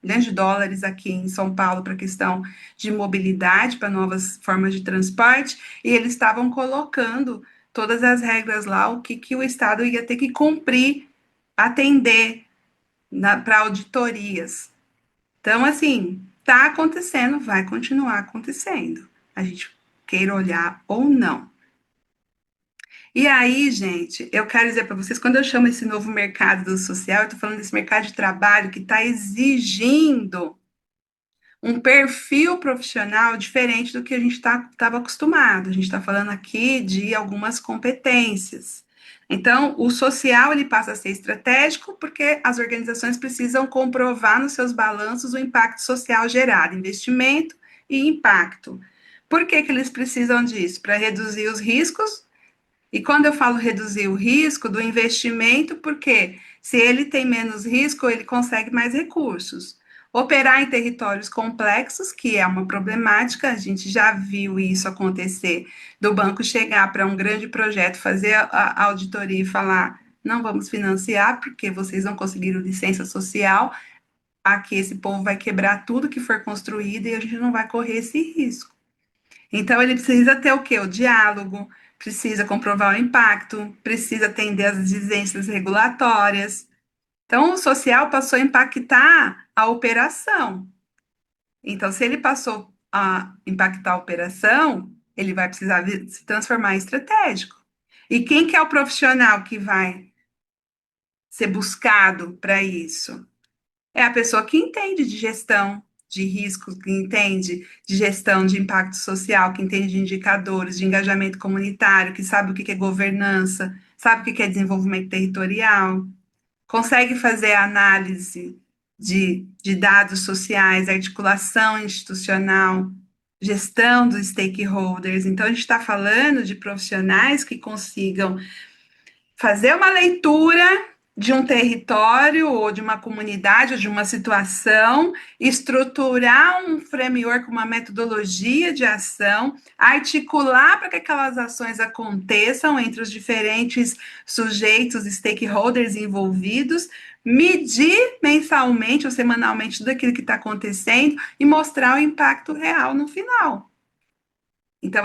de dólares aqui em São Paulo para a questão de mobilidade, para novas formas de transporte, e eles estavam colocando todas as regras lá, o que o Estado ia ter que cumprir, atender para auditorias. Então, assim, está acontecendo, vai continuar acontecendo. A gente queira olhar ou não. E aí, gente, eu quero dizer para vocês, quando eu chamo esse novo mercado do social, eu estou falando desse mercado de trabalho que está exigindo um perfil profissional diferente do que a gente estava acostumado. A gente está falando aqui de algumas competências. Então, o social ele passa a ser estratégico porque as organizações precisam comprovar nos seus balanços o impacto social gerado, investimento e impacto. Por que, que eles precisam disso? Para reduzir os riscos. E quando eu falo reduzir o risco do investimento, porque se ele tem menos risco, ele consegue mais recursos. Operar em territórios complexos, que é uma problemática, a gente já viu isso acontecer, do banco chegar para um grande projeto, fazer a auditoria e falar: não vamos financiar, porque vocês não conseguiram licença social, aqui esse povo vai quebrar tudo que for construído e a gente não vai correr esse risco. Então, ele precisa ter o quê? O diálogo, precisa comprovar o impacto, precisa atender às exigências regulatórias. Então, o social passou a impactar a operação. Então, se ele passou a impactar a operação, ele vai precisar se transformar em estratégico. E quem que é o profissional que vai ser buscado para isso? É a pessoa que entende de gestão de risco, que entende de gestão de impacto social, que entende de indicadores, de engajamento comunitário, que sabe o que é governança, sabe o que é desenvolvimento territorial, consegue fazer a análise de dados sociais, articulação institucional, gestão dos stakeholders. Então, a gente está falando de profissionais que consigam fazer uma leitura de um território, ou de uma comunidade, ou de uma situação, estruturar um framework, uma metodologia de ação, articular para que aquelas ações aconteçam entre os diferentes sujeitos, stakeholders envolvidos, medir mensalmente ou semanalmente tudo aquilo que está acontecendo e mostrar o impacto real no final. Então,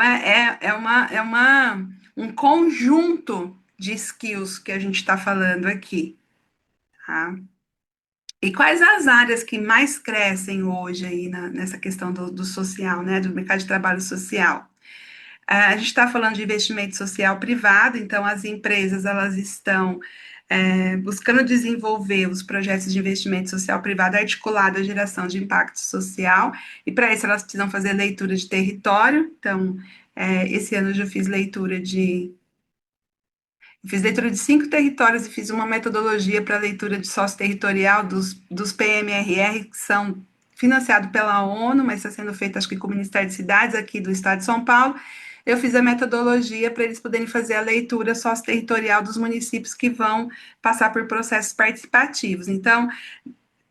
um conjunto de skills que a gente está falando aqui. Tá? E quais as áreas que mais crescem hoje aí nessa questão do social, né, do mercado de trabalho social? A gente está falando de investimento social privado, então as empresas elas estão buscando desenvolver os projetos de investimento social privado articulado à geração de impacto social, e para isso elas precisam fazer leitura de território. Então, esse ano eu já fiz leitura de 5 territórios e fiz uma metodologia para leitura de sócio-territorial dos PMRR, que são financiados pela ONU, mas está sendo feito, acho que, com o Ministério de Cidades aqui do Estado de São Paulo. Eu fiz a metodologia para eles poderem fazer a leitura sócio-territorial dos municípios que vão passar por processos participativos. Então,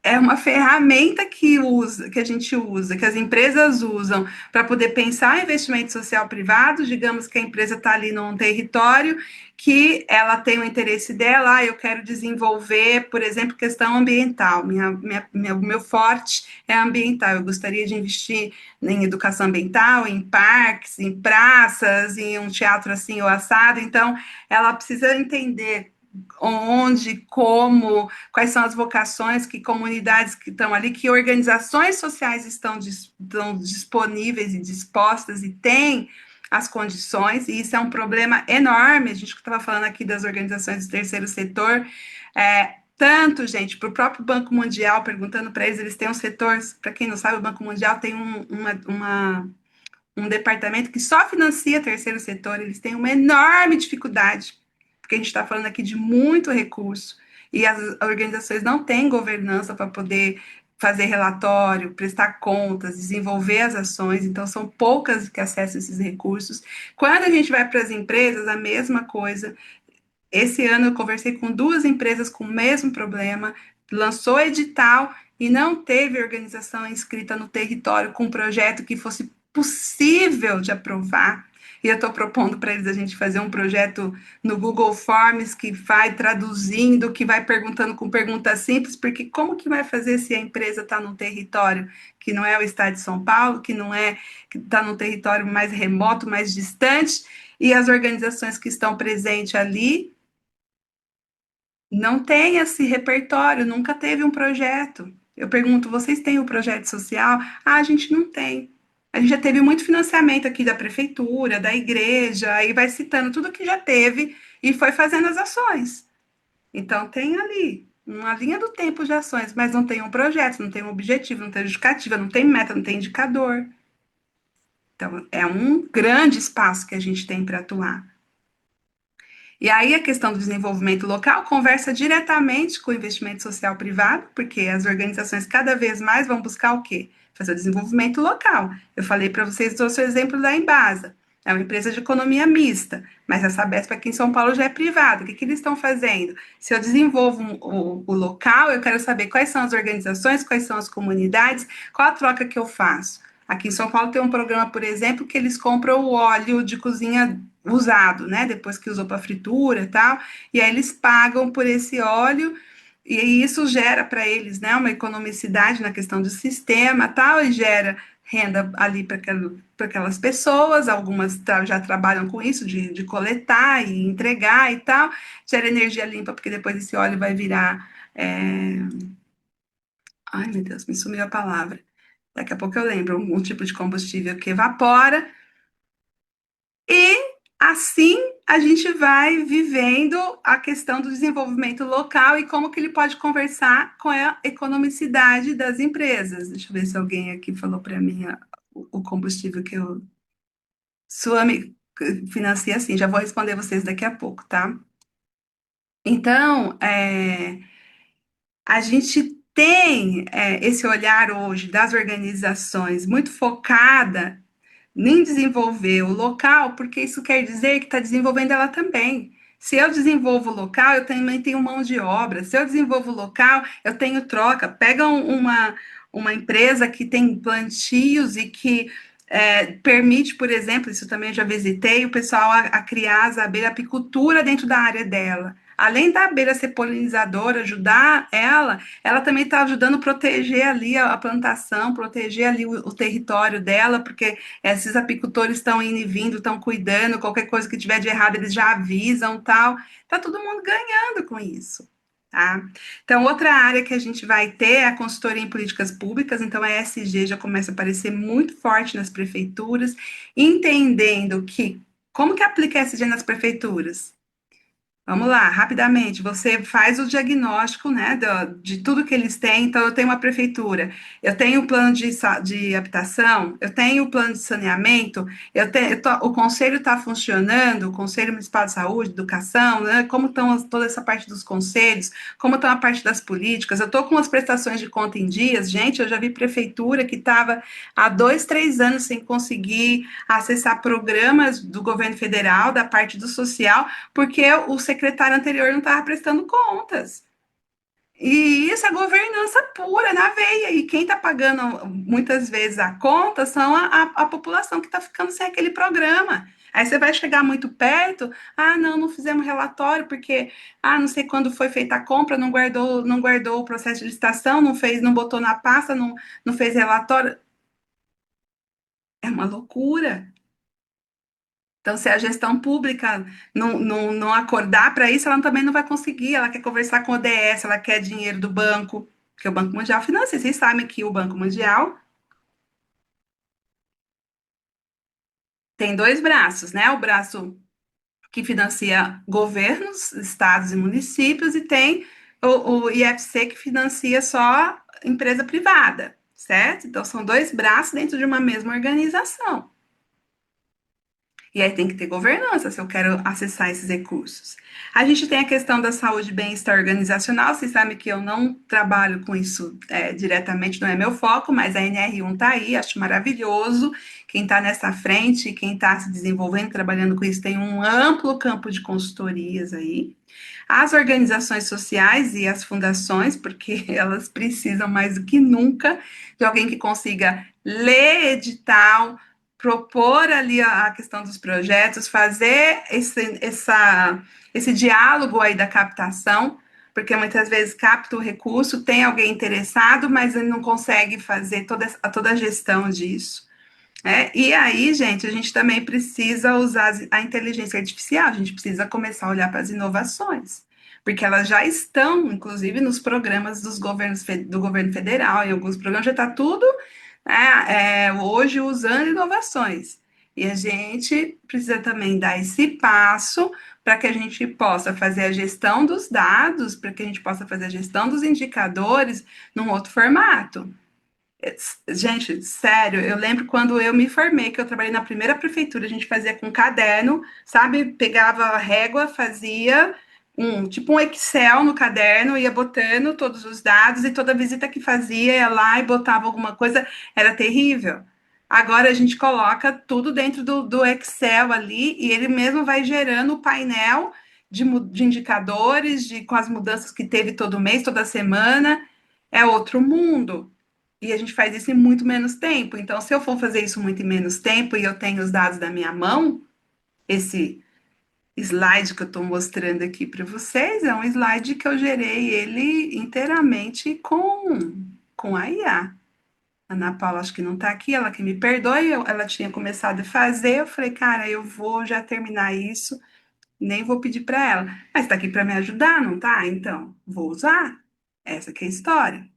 é uma ferramenta que a gente usa, que as empresas usam para poder pensar em investimento social privado. Digamos que a empresa está ali num território que ela tem o interesse dela, eu quero desenvolver, por exemplo, questão ambiental. Meu forte é ambiental. Eu gostaria de investir em educação ambiental, em parques, em praças, em um teatro assim ou assado. Então, ela precisa entender onde, como, quais são as vocações, que comunidades que estão ali, que organizações sociais estão disponíveis e dispostas e têm as condições, e isso é um problema enorme. A gente estava falando aqui das organizações do terceiro setor, tanto, gente, para o próprio Banco Mundial, perguntando para eles têm um setor, para quem não sabe, o Banco Mundial tem um departamento que só financia terceiro setor, eles têm uma enorme dificuldade, porque a gente está falando aqui de muito recurso, e as organizações não têm governança para poder fazer relatório, prestar contas, desenvolver as ações, então são poucas que acessam esses recursos. Quando a gente vai para as empresas, a mesma coisa. Esse ano eu conversei com 2 empresas com o mesmo problema, lançou edital e não teve organização inscrita no território com um projeto que fosse possível de aprovar. E eu estou propondo para eles a gente fazer um projeto no Google Forms que vai traduzindo, que vai perguntando com perguntas simples, porque como que vai fazer se a empresa está num território que não é o estado de São Paulo, que não é, que está num território mais remoto, mais distante, e as organizações que estão presentes ali não tem esse repertório, nunca teve um projeto. Eu pergunto, vocês têm o projeto social? Ah, a gente não tem. A gente já teve muito financiamento aqui da prefeitura, da igreja, aí vai citando tudo que já teve e foi fazendo as ações. Então, tem ali. uma linha do tempo de ações, mas não tem um projeto, não tem um objetivo, não tem justificativa, não tem meta, não tem indicador. Então, é um grande espaço que a gente tem para atuar. E aí a questão do desenvolvimento local conversa diretamente com o investimento social privado, porque as organizações cada vez mais vão buscar o quê? Fazer o desenvolvimento local. Eu falei para vocês, trouxe o exemplo da Embasa. É uma empresa de economia mista, mas a Sabesp aqui em São Paulo já é privada. O que, que eles estão fazendo? Se eu desenvolvo o local, eu quero saber quais são as organizações, quais são as comunidades, qual a troca que eu faço. Aqui em São Paulo tem um programa, por exemplo, que eles compram o óleo de cozinha usado, né? Depois que usou para fritura e tal, e aí eles pagam por esse óleo, e isso gera para eles, né, uma economicidade na questão do sistema tal, e gera renda ali para aquelas pessoas, algumas já trabalham com isso, de coletar e entregar e tal, gera energia limpa, porque depois esse óleo vai virar. Ai, meu Deus, me sumiu a palavra. Daqui a pouco eu lembro, um tipo de combustível que evapora. E assim a gente vai vivendo a questão do desenvolvimento local e como que ele pode conversar com a economicidade das empresas. Deixa eu ver se alguém aqui falou para mim o combustível que eu Suame financia assim. Já vou responder vocês daqui a pouco, tá? Então, a gente tem esse olhar hoje das organizações muito focada nem desenvolver o local, porque isso quer dizer que está desenvolvendo ela também. Se eu desenvolvo o local, eu também tenho mão de obra. Se eu desenvolvo o local, eu tenho troca. Pega uma empresa que tem plantios e que permite, por exemplo, isso também eu já visitei, o pessoal a criar as abelhas, apicultura dentro da área dela. Além da abelha ser polinizadora, ajudar ela também está ajudando a proteger ali a plantação, proteger ali o território dela, porque esses apicultores estão indo e vindo, estão cuidando, qualquer coisa que tiver de errado, eles já avisam, tal. Tá todo mundo ganhando com isso, tá? Então, outra área que a gente vai ter é a consultoria em políticas públicas, então a ESG já começa a aparecer muito forte nas prefeituras, entendendo que como que aplica a ESG nas prefeituras? Vamos lá, rapidamente. Você faz o diagnóstico, né, de tudo que eles têm. Então, eu tenho uma prefeitura, eu tenho o plano de habitação, eu tenho o plano de saneamento, o conselho está funcionando, o Conselho Municipal de Saúde, Educação, né, como estão toda essa parte dos conselhos, como estão a parte das políticas. Eu estou com as prestações de conta em dias, gente. Eu já vi prefeitura que estava há 2, 3 anos sem conseguir acessar programas do governo federal, da parte do social porque o secretário anterior não estava prestando contas. E isso é governança pura, na veia. E quem está pagando muitas vezes a conta são a população que está ficando sem aquele programa. Aí você vai chegar muito perto, não, não fizemos relatório, porque não sei quando foi feita a compra, não guardou o processo de licitação, não fez, não botou na pasta, não fez relatório. É uma loucura. Então, se a gestão pública não acordar para isso, ela também não vai conseguir. Ela quer conversar com o ODS, ela quer dinheiro do banco, que é o Banco Mundial financia. Vocês sabem que o Banco Mundial tem dois braços, né? O braço que financia governos, estados e municípios, e tem o IFC que financia só empresa privada, certo? Então, são dois braços dentro de uma mesma organização. E aí tem que ter governança se eu quero acessar esses recursos. A gente tem a questão da saúde e bem-estar organizacional. Vocês sabem que eu não trabalho com isso diretamente, não é meu foco, mas a NR1 está aí, acho maravilhoso. Quem está nessa frente, quem está se desenvolvendo, trabalhando com isso, tem um amplo campo de consultorias aí. As organizações sociais e as fundações, porque elas precisam mais do que nunca de alguém que consiga ler edital, propor ali a questão dos projetos, fazer esse diálogo aí da captação, porque muitas vezes capta o recurso, tem alguém interessado, mas ele não consegue fazer toda a gestão disso. E aí, gente, a gente também precisa usar a inteligência artificial, a gente precisa começar a olhar para as inovações, porque elas já estão, inclusive, nos programas do governo federal, em alguns programas já está tudo hoje usando inovações. E a gente precisa também dar esse passo para que a gente possa fazer a gestão dos dados, para que a gente possa fazer a gestão dos indicadores num outro formato. Gente, sério, eu lembro quando eu me formei, que eu trabalhei na primeira prefeitura, a gente fazia com caderno, sabe? Pegava a régua, fazia tipo um Excel no caderno, ia botando todos os dados e toda visita que fazia, ia lá e botava alguma coisa, era terrível. Agora a gente coloca tudo dentro do Excel ali e ele mesmo vai gerando o painel de indicadores, com as mudanças que teve todo mês, toda semana. É outro mundo. E a gente faz isso em muito menos tempo. Então, se eu for fazer isso muito em menos tempo e eu tenho os dados da minha mão, esse slide que eu estou mostrando aqui para vocês é um slide que eu gerei ele inteiramente com a IA. A Ana Paula acho que não está aqui, ela que me perdoe, ela tinha começado a fazer, eu falei, cara, eu vou já terminar isso, nem vou pedir para ela. Mas está aqui para me ajudar, não tá? Então, vou usar. Essa que é a história.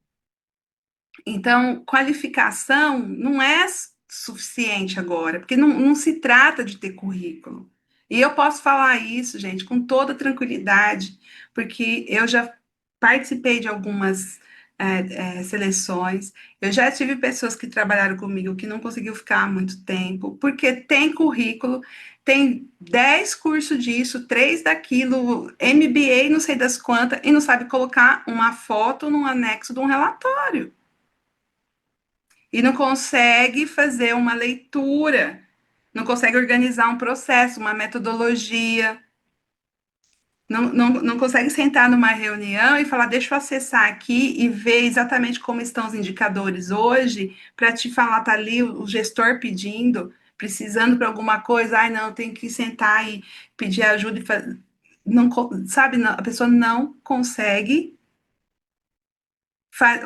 Então, qualificação não é suficiente agora, porque não se trata de ter currículo. E eu posso falar isso, gente, com toda tranquilidade, porque eu já participei de algumas seleções, eu já tive pessoas que trabalharam comigo que não conseguiu ficar muito tempo, porque tem currículo, tem 10 cursos disso, 3 daquilo, MBA, não sei das quantas, e não sabe colocar uma foto num anexo de um relatório e não consegue fazer uma leitura, não consegue organizar um processo, uma metodologia, não consegue sentar numa reunião e falar, deixa eu acessar aqui e ver exatamente como estão os indicadores hoje, para te falar, tá ali o gestor pedindo, precisando para alguma coisa, ai não, tem que sentar e pedir ajuda e fazer. Não, sabe, não, a pessoa não consegue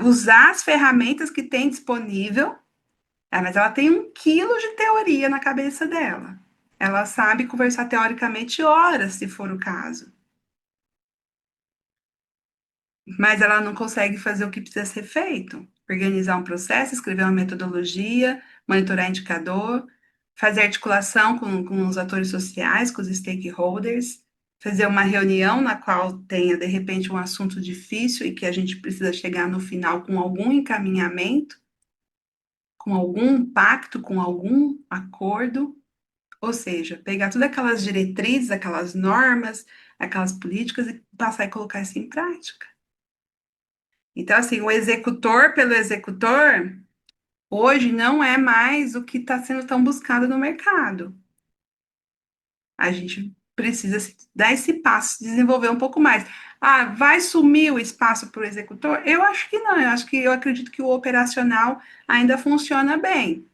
usar as ferramentas que tem disponível. Mas ela tem 1 quilo de teoria na cabeça dela. Ela sabe conversar teoricamente horas, se for o caso. Mas ela não consegue fazer o que precisa ser feito. Organizar um processo, escrever uma metodologia, monitorar indicador, fazer articulação com os atores sociais, com os stakeholders, fazer uma reunião na qual tenha, de repente, um assunto difícil e que a gente precisa chegar no final com algum encaminhamento, com algum pacto, com algum acordo. Ou seja, pegar todas aquelas diretrizes, aquelas normas, aquelas políticas e passar e colocar isso em prática. Então, assim, o executor pelo executor, hoje não é mais o que está sendo tão buscado no mercado. A gente precisa dar esse passo, desenvolver um pouco mais. Ah, vai sumir o espaço para o executor? Eu acho que não, eu acredito que o operacional ainda funciona bem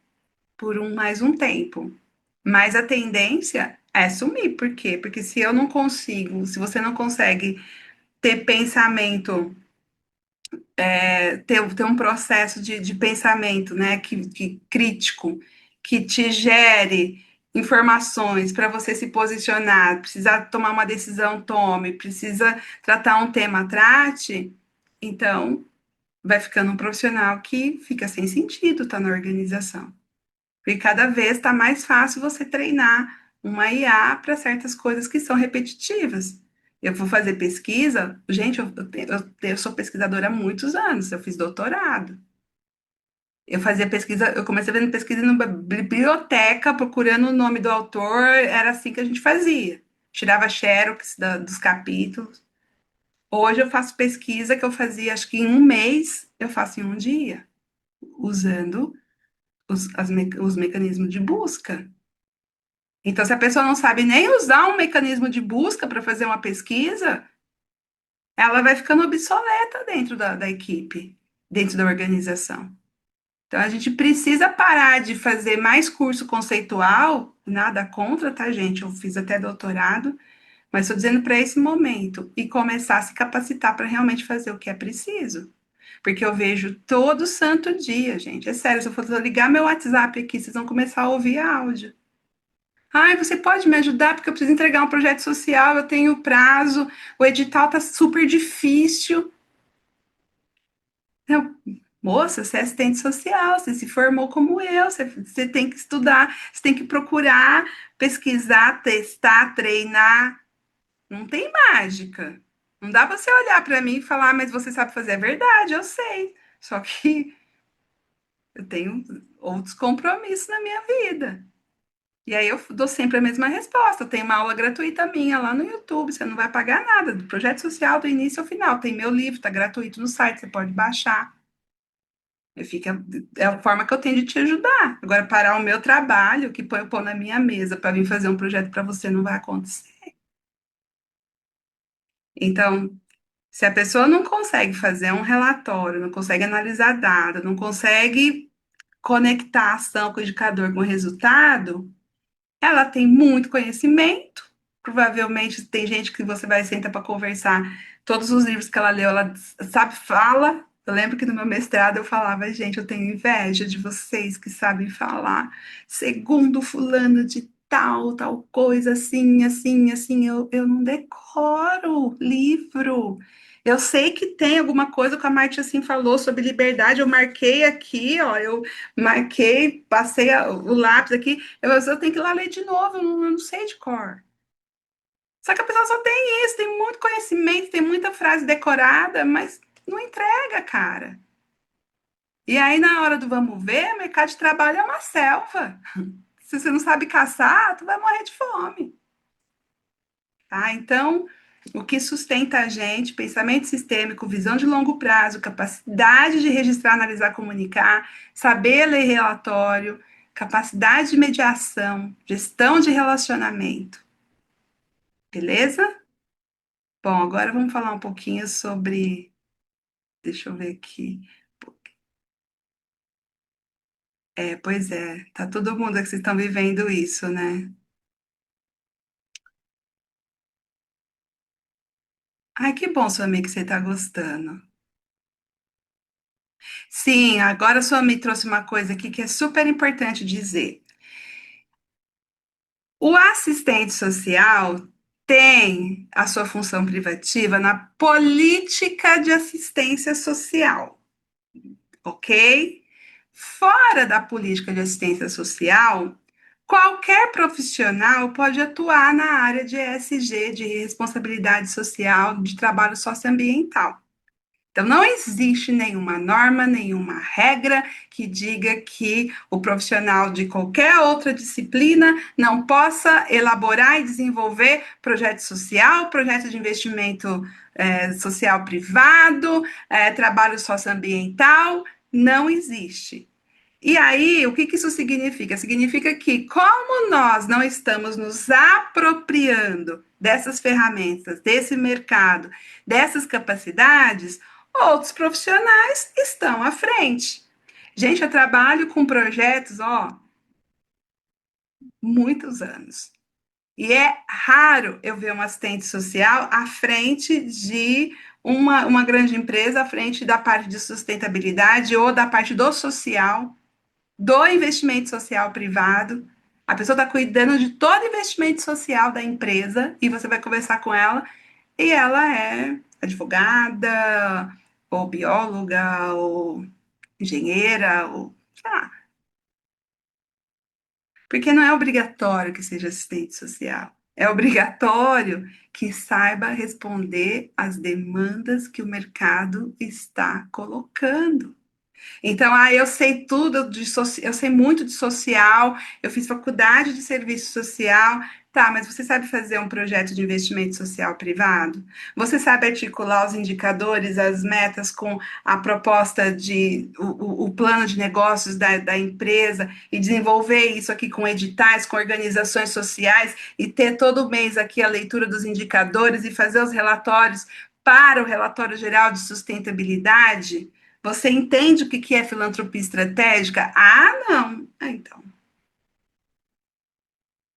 por mais um tempo. Mas a tendência é sumir. Por quê? Porque se eu não consigo, se você não consegue ter pensamento, ter um processo de pensamento, né, que crítico, que te gere informações para você se posicionar, precisar tomar uma decisão, tome, precisa tratar um tema, trate, então vai ficando um profissional que fica sem sentido estar na organização. Porque cada vez está mais fácil você treinar uma IA para certas coisas que são repetitivas. Eu vou fazer pesquisa, gente, eu sou pesquisadora há muitos anos, eu fiz doutorado. Eu fazia pesquisa, eu comecei fazendo pesquisa numa biblioteca, procurando o nome do autor, era assim que a gente fazia. Tirava xerox dos capítulos. Hoje eu faço pesquisa que eu fazia, acho que em um mês, eu faço em um dia, usando os mecanismos de busca. Então, se a pessoa não sabe nem usar um mecanismo de busca para fazer uma pesquisa, ela vai ficando obsoleta dentro da equipe, dentro da organização. Então, a gente precisa parar de fazer mais curso conceitual, nada contra, tá, gente? Eu fiz até doutorado, mas estou dizendo para esse momento, e começar a se capacitar para realmente fazer o que é preciso. Porque eu vejo todo santo dia, gente. É sério, se eu for ligar meu WhatsApp aqui, vocês vão começar a ouvir áudio. Ai, você pode me ajudar porque eu preciso entregar um projeto social, eu tenho prazo, o edital tá super difícil. Eu, moça, você é assistente social, você se formou como eu, você tem que estudar, você tem que procurar, pesquisar, testar, treinar. Não tem mágica. Não dá para você olhar para mim e falar, "Ah, mas você sabe fazer". É verdade, eu sei. Só que eu tenho outros compromissos na minha vida. E aí eu dou sempre a mesma resposta. Tem uma aula gratuita minha lá no YouTube, você não vai pagar nada, do projeto social do início ao final. Tem meu livro, está gratuito no site, você pode baixar. Fica, é a forma que eu tenho de te ajudar. Agora, parar o meu trabalho, que põe o pão na minha mesa para vir fazer um projeto para você, não vai acontecer. Então, se a pessoa não consegue fazer um relatório, não consegue analisar dados, não consegue conectar a ação com o indicador com o resultado, ela tem muito conhecimento, provavelmente tem gente que você vai sentar para conversar, todos os livros que ela leu, ela sabe, fala. Eu lembro que no meu mestrado eu falava, gente, eu tenho inveja de vocês que sabem falar, segundo fulano de tal, tal coisa, assim, assim, assim, eu não decoro livro. Eu sei que tem alguma coisa que a Marta assim falou sobre liberdade, eu marquei aqui, ó, eu marquei, passei o lápis aqui, eu tenho que ir lá ler de novo, eu não sei de cor. Só que a pessoa só tem isso, tem muito conhecimento, tem muita frase decorada, mas não entrega, cara. E aí, na hora do vamos ver, o mercado de trabalho é uma selva. Se você não sabe caçar, tu vai morrer de fome. Tá? Então, o que sustenta a gente, pensamento sistêmico, visão de longo prazo, capacidade de registrar, analisar, comunicar, saber ler relatório, capacidade de mediação, gestão de relacionamento. Beleza? Bom, agora vamos falar um pouquinho sobre. Deixa eu ver aqui. Pois é, tá todo mundo que vocês estão vivendo isso, né? Ai, que bom, sua amiga, que você tá gostando. Sim, agora a sua me trouxe uma coisa aqui que é super importante dizer. O assistente social tem a sua função privativa na política de assistência social, ok? Fora da política de assistência social, qualquer profissional pode atuar na área de ESG, de responsabilidade social, de trabalho socioambiental. Então, não existe nenhuma norma, nenhuma regra que diga que o profissional de qualquer outra disciplina não possa elaborar e desenvolver projeto social, projeto de investimento social privado, trabalho socioambiental. Não existe. E aí, o que que isso significa? Significa que, como nós não estamos nos apropriando dessas ferramentas, desse mercado, dessas capacidades, outros profissionais estão à frente. Gente, eu trabalho com projetos, ó, muitos anos. E é raro eu ver um assistente social à frente de uma grande empresa, à frente da parte de sustentabilidade ou da parte do social, do investimento social privado. A pessoa está cuidando de todo o investimento social da empresa e você vai conversar com ela e ela é advogada, ou bióloga, ou engenheira, ou sei lá. Porque não é obrigatório que seja assistente social. É obrigatório que saiba responder às demandas que o mercado está colocando. Então, eu sei tudo eu sei muito de social, eu fiz faculdade de serviço social. Tá, mas você sabe fazer um projeto de investimento social privado? Você sabe articular os indicadores, as metas com a proposta o plano de negócios da empresa e desenvolver isso aqui com editais, com organizações sociais e ter todo mês aqui a leitura dos indicadores e fazer os relatórios para o relatório geral de sustentabilidade? Você entende o que é filantropia estratégica? Ah, não. Então,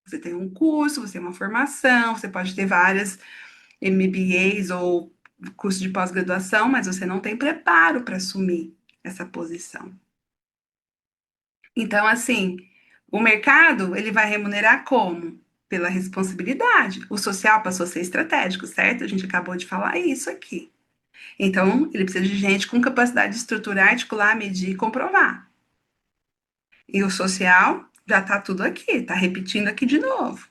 você tem um curso, você tem uma formação, você pode ter várias MBAs ou curso de pós-graduação, mas você não tem preparo para assumir essa posição. Então, assim, o mercado, ele vai remunerar como? Pela responsabilidade. O social passou a ser estratégico, certo? A gente acabou de falar isso aqui. Então, ele precisa de gente com capacidade de estruturar, articular, medir e comprovar. E o social já está tudo aqui, está repetindo aqui de novo.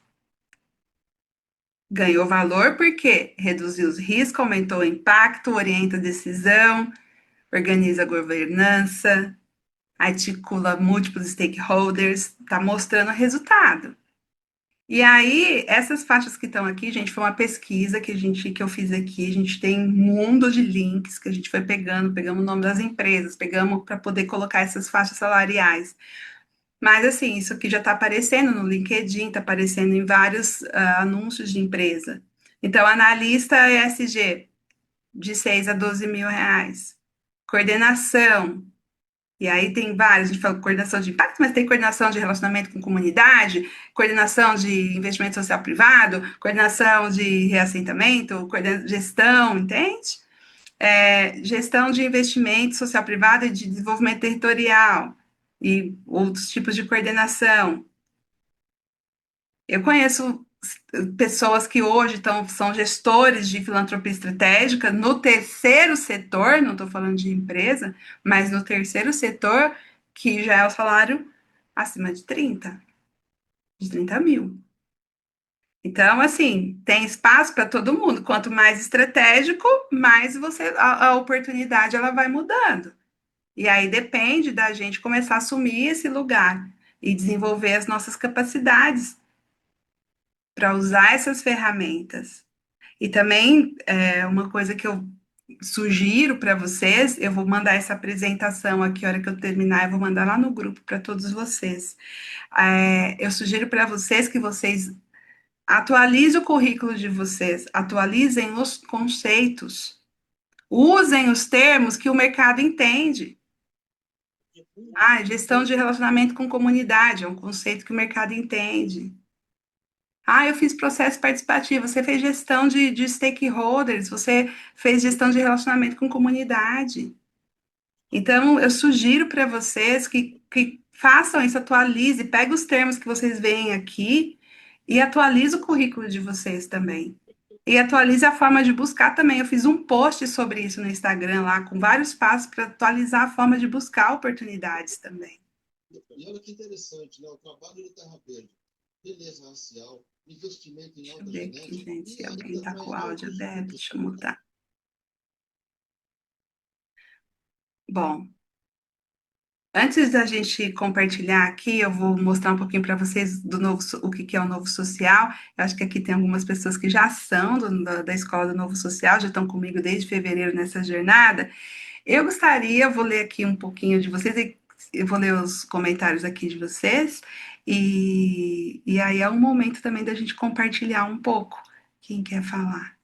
Ganhou valor porque reduziu os riscos, aumentou o impacto, orienta a decisão, organiza a governança, articula múltiplos stakeholders, está mostrando resultado. E aí, essas faixas que estão aqui, gente, foi uma pesquisa que eu fiz aqui. A gente tem um mundo de links que a gente foi pegando, pegamos o nome das empresas, pegamos para poder colocar essas faixas salariais. Mas assim, isso aqui já está aparecendo no LinkedIn, está aparecendo em vários anúncios de empresa. Então, analista ESG, de 6 a 12 mil reais. Coordenação, e aí tem vários, a gente fala coordenação de impacto, mas tem coordenação de relacionamento com comunidade, coordenação de investimento social privado, coordenação de reassentamento, gestão, entende? Gestão de investimento social privado e de desenvolvimento territorial e outros tipos de coordenação. Eu conheço pessoas que hoje são gestores de filantropia estratégica no terceiro setor, não estou falando de empresa, mas no terceiro setor, que já é o salário acima de 30 mil. Então, assim, tem espaço para todo mundo. Quanto mais estratégico, mais a oportunidade ela vai mudando. E aí depende da gente começar a assumir esse lugar e desenvolver as nossas capacidades para usar essas ferramentas. E também uma coisa que eu sugiro para vocês, eu vou mandar essa apresentação aqui, a hora que eu terminar, eu vou mandar lá no grupo para todos vocês. Eu sugiro para vocês que vocês atualizem o currículo de vocês, atualizem os conceitos, usem os termos que o mercado entende. Gestão de relacionamento com comunidade é um conceito que o mercado entende. Eu fiz processo participativo. Você fez gestão de stakeholders, você fez gestão de relacionamento com comunidade. Então, eu sugiro para vocês que façam isso, atualize, pegue os termos que vocês veem aqui e atualize o currículo de vocês também. E atualize a forma de buscar também. Eu fiz um post sobre isso no Instagram lá, com vários passos para atualizar a forma de buscar oportunidades também.
E olha que interessante, né? O trabalho do Terra Verde, beleza racial, investimento em alta
Deixa eu ver aqui,
genética.
gente, se alguém está com o áudio aberto, deixa eu mutar. Bom, antes da gente compartilhar aqui, eu vou mostrar um pouquinho para vocês o que é o Novo Social. Eu acho que aqui tem algumas pessoas que já são da Escola do Novo Social, já estão comigo desde fevereiro nessa jornada. Eu gostaria, vou ler aqui um pouquinho de vocês, eu vou ler os comentários aqui de vocês, e aí é um momento também da gente compartilhar um pouco. Quem quer falar?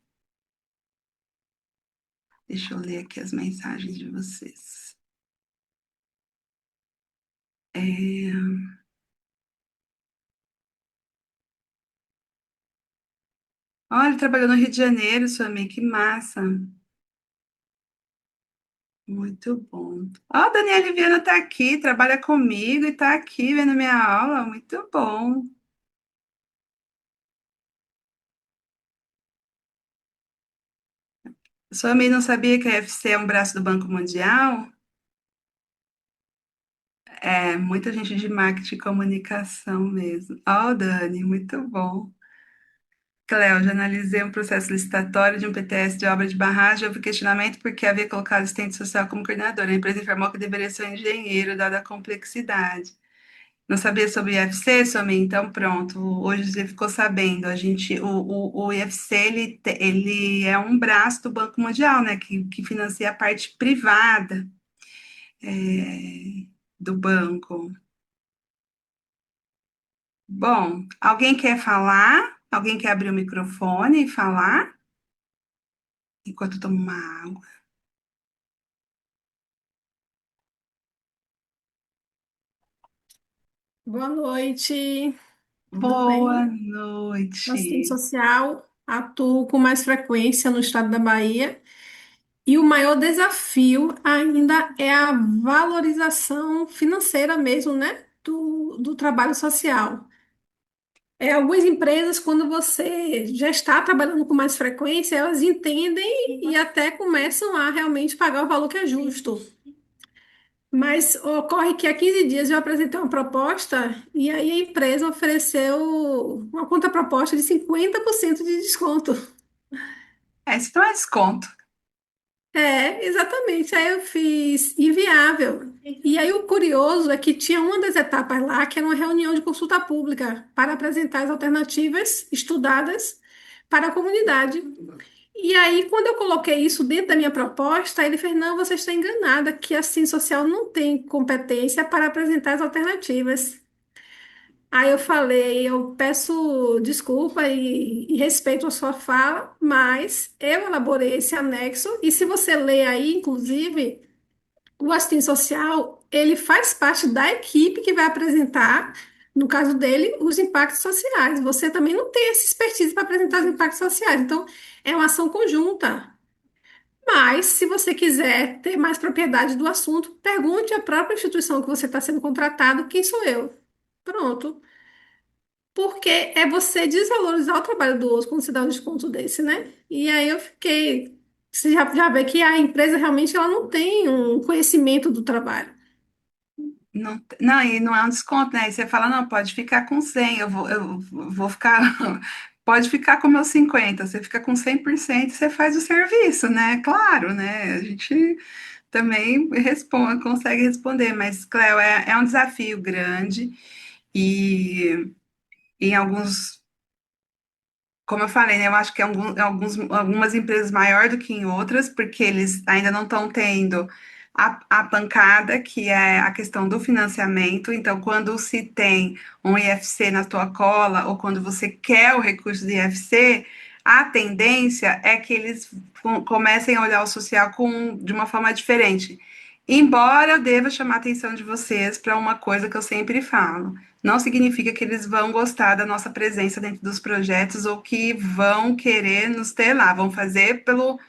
Deixa eu ler aqui as mensagens de vocês. Olha, ele trabalhou no Rio de Janeiro, Suami, que massa. Muito bom. Ó, a Daniela Viana está aqui, trabalha comigo e está aqui vendo minha aula. Muito bom. Suami não sabia que a UFC é um braço do Banco Mundial? Muita gente de marketing e comunicação mesmo. Ó, Dani, muito bom. Cléo, já analisei um processo licitatório de um PTS de obra de barragem. Houve questionamento porque havia colocado assistente social como coordenador. A empresa informou que deveria ser um engenheiro, dada a complexidade. Não sabia sobre o IFC, Somi? Então pronto. Hoje você ficou sabendo. O IFC ele é um braço do Banco Mundial, né? Que financia a parte privada do banco. Bom, alguém quer falar? Alguém quer abrir o microfone e falar? Enquanto eu tomo uma água.
Boa noite, tudo
Boa
bem? Assistente
noite.
social, atuo com mais frequência no estado da Bahia e o maior desafio ainda é a valorização financeira mesmo, né, do trabalho social. Algumas empresas, quando você já está trabalhando com mais frequência, elas entendem e até começam a realmente pagar o valor que é justo. Mas ocorre que há 15 dias eu apresentei uma proposta e aí a empresa ofereceu uma contraproposta de 50% de desconto.
Isso não é desconto.
É, exatamente. Aí eu fiz inviável. E aí o curioso é que tinha uma das etapas lá que era uma reunião de consulta pública para apresentar as alternativas estudadas para a comunidade. E aí, quando eu coloquei isso dentro da minha proposta, ele fez: não, você está enganada, que a ciência social não tem competência para apresentar as alternativas. Aí eu falei: eu peço desculpa e respeito a sua fala, mas eu elaborei esse anexo, e se você ler aí, inclusive, o assistente social, ele faz parte da equipe que vai apresentar, no caso dele, os impactos sociais. Você também não tem essa expertise para apresentar os impactos sociais. Então, é uma ação conjunta. Mas, se você quiser ter mais propriedade do assunto, pergunte à própria instituição que você está sendo contratado: quem sou eu? Pronto. Porque é você desvalorizar o trabalho do outro quando você dá um desconto desse, né? E aí eu fiquei. Você já vê que a empresa realmente ela não tem um conhecimento do trabalho.
Não, não, e não é um desconto, né? Aí você fala, não, pode ficar com 100, eu vou ficar, pode ficar com meus 50, você fica com 100% e você faz o serviço, né? Claro, né? A gente também responde, consegue responder, mas, Cléo, é um desafio grande e em alguns, como eu falei, né, eu acho que algumas empresas maior do que em outras, porque eles ainda não estão tendo a pancada, que é a questão do financiamento. Então, quando se tem um IFC na tua cola, ou quando você quer o recurso do IFC, a tendência é que eles comecem a olhar o social de uma forma diferente. Embora eu deva chamar a atenção de vocês para uma coisa que eu sempre falo. Não significa que eles vão gostar da nossa presença dentro dos projetos ou que vão querer nos ter lá, vão fazer pelo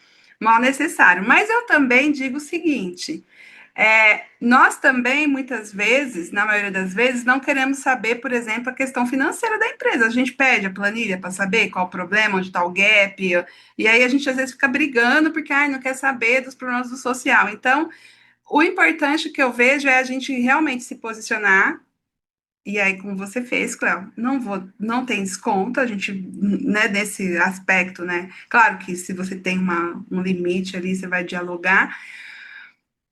mal necessário. Mas eu também digo o seguinte: nós também, muitas vezes, na maioria das vezes, não queremos saber, por exemplo, a questão financeira da empresa. A gente pede a planilha para saber qual o problema, onde está o gap, e aí a gente às vezes fica brigando porque não quer saber dos problemas do social. Então, o importante que eu vejo é a gente realmente se posicionar. E aí, como você fez, Cléo, não tem desconto, a gente, né, nesse aspecto, né? Claro que se você tem um limite ali, você vai dialogar,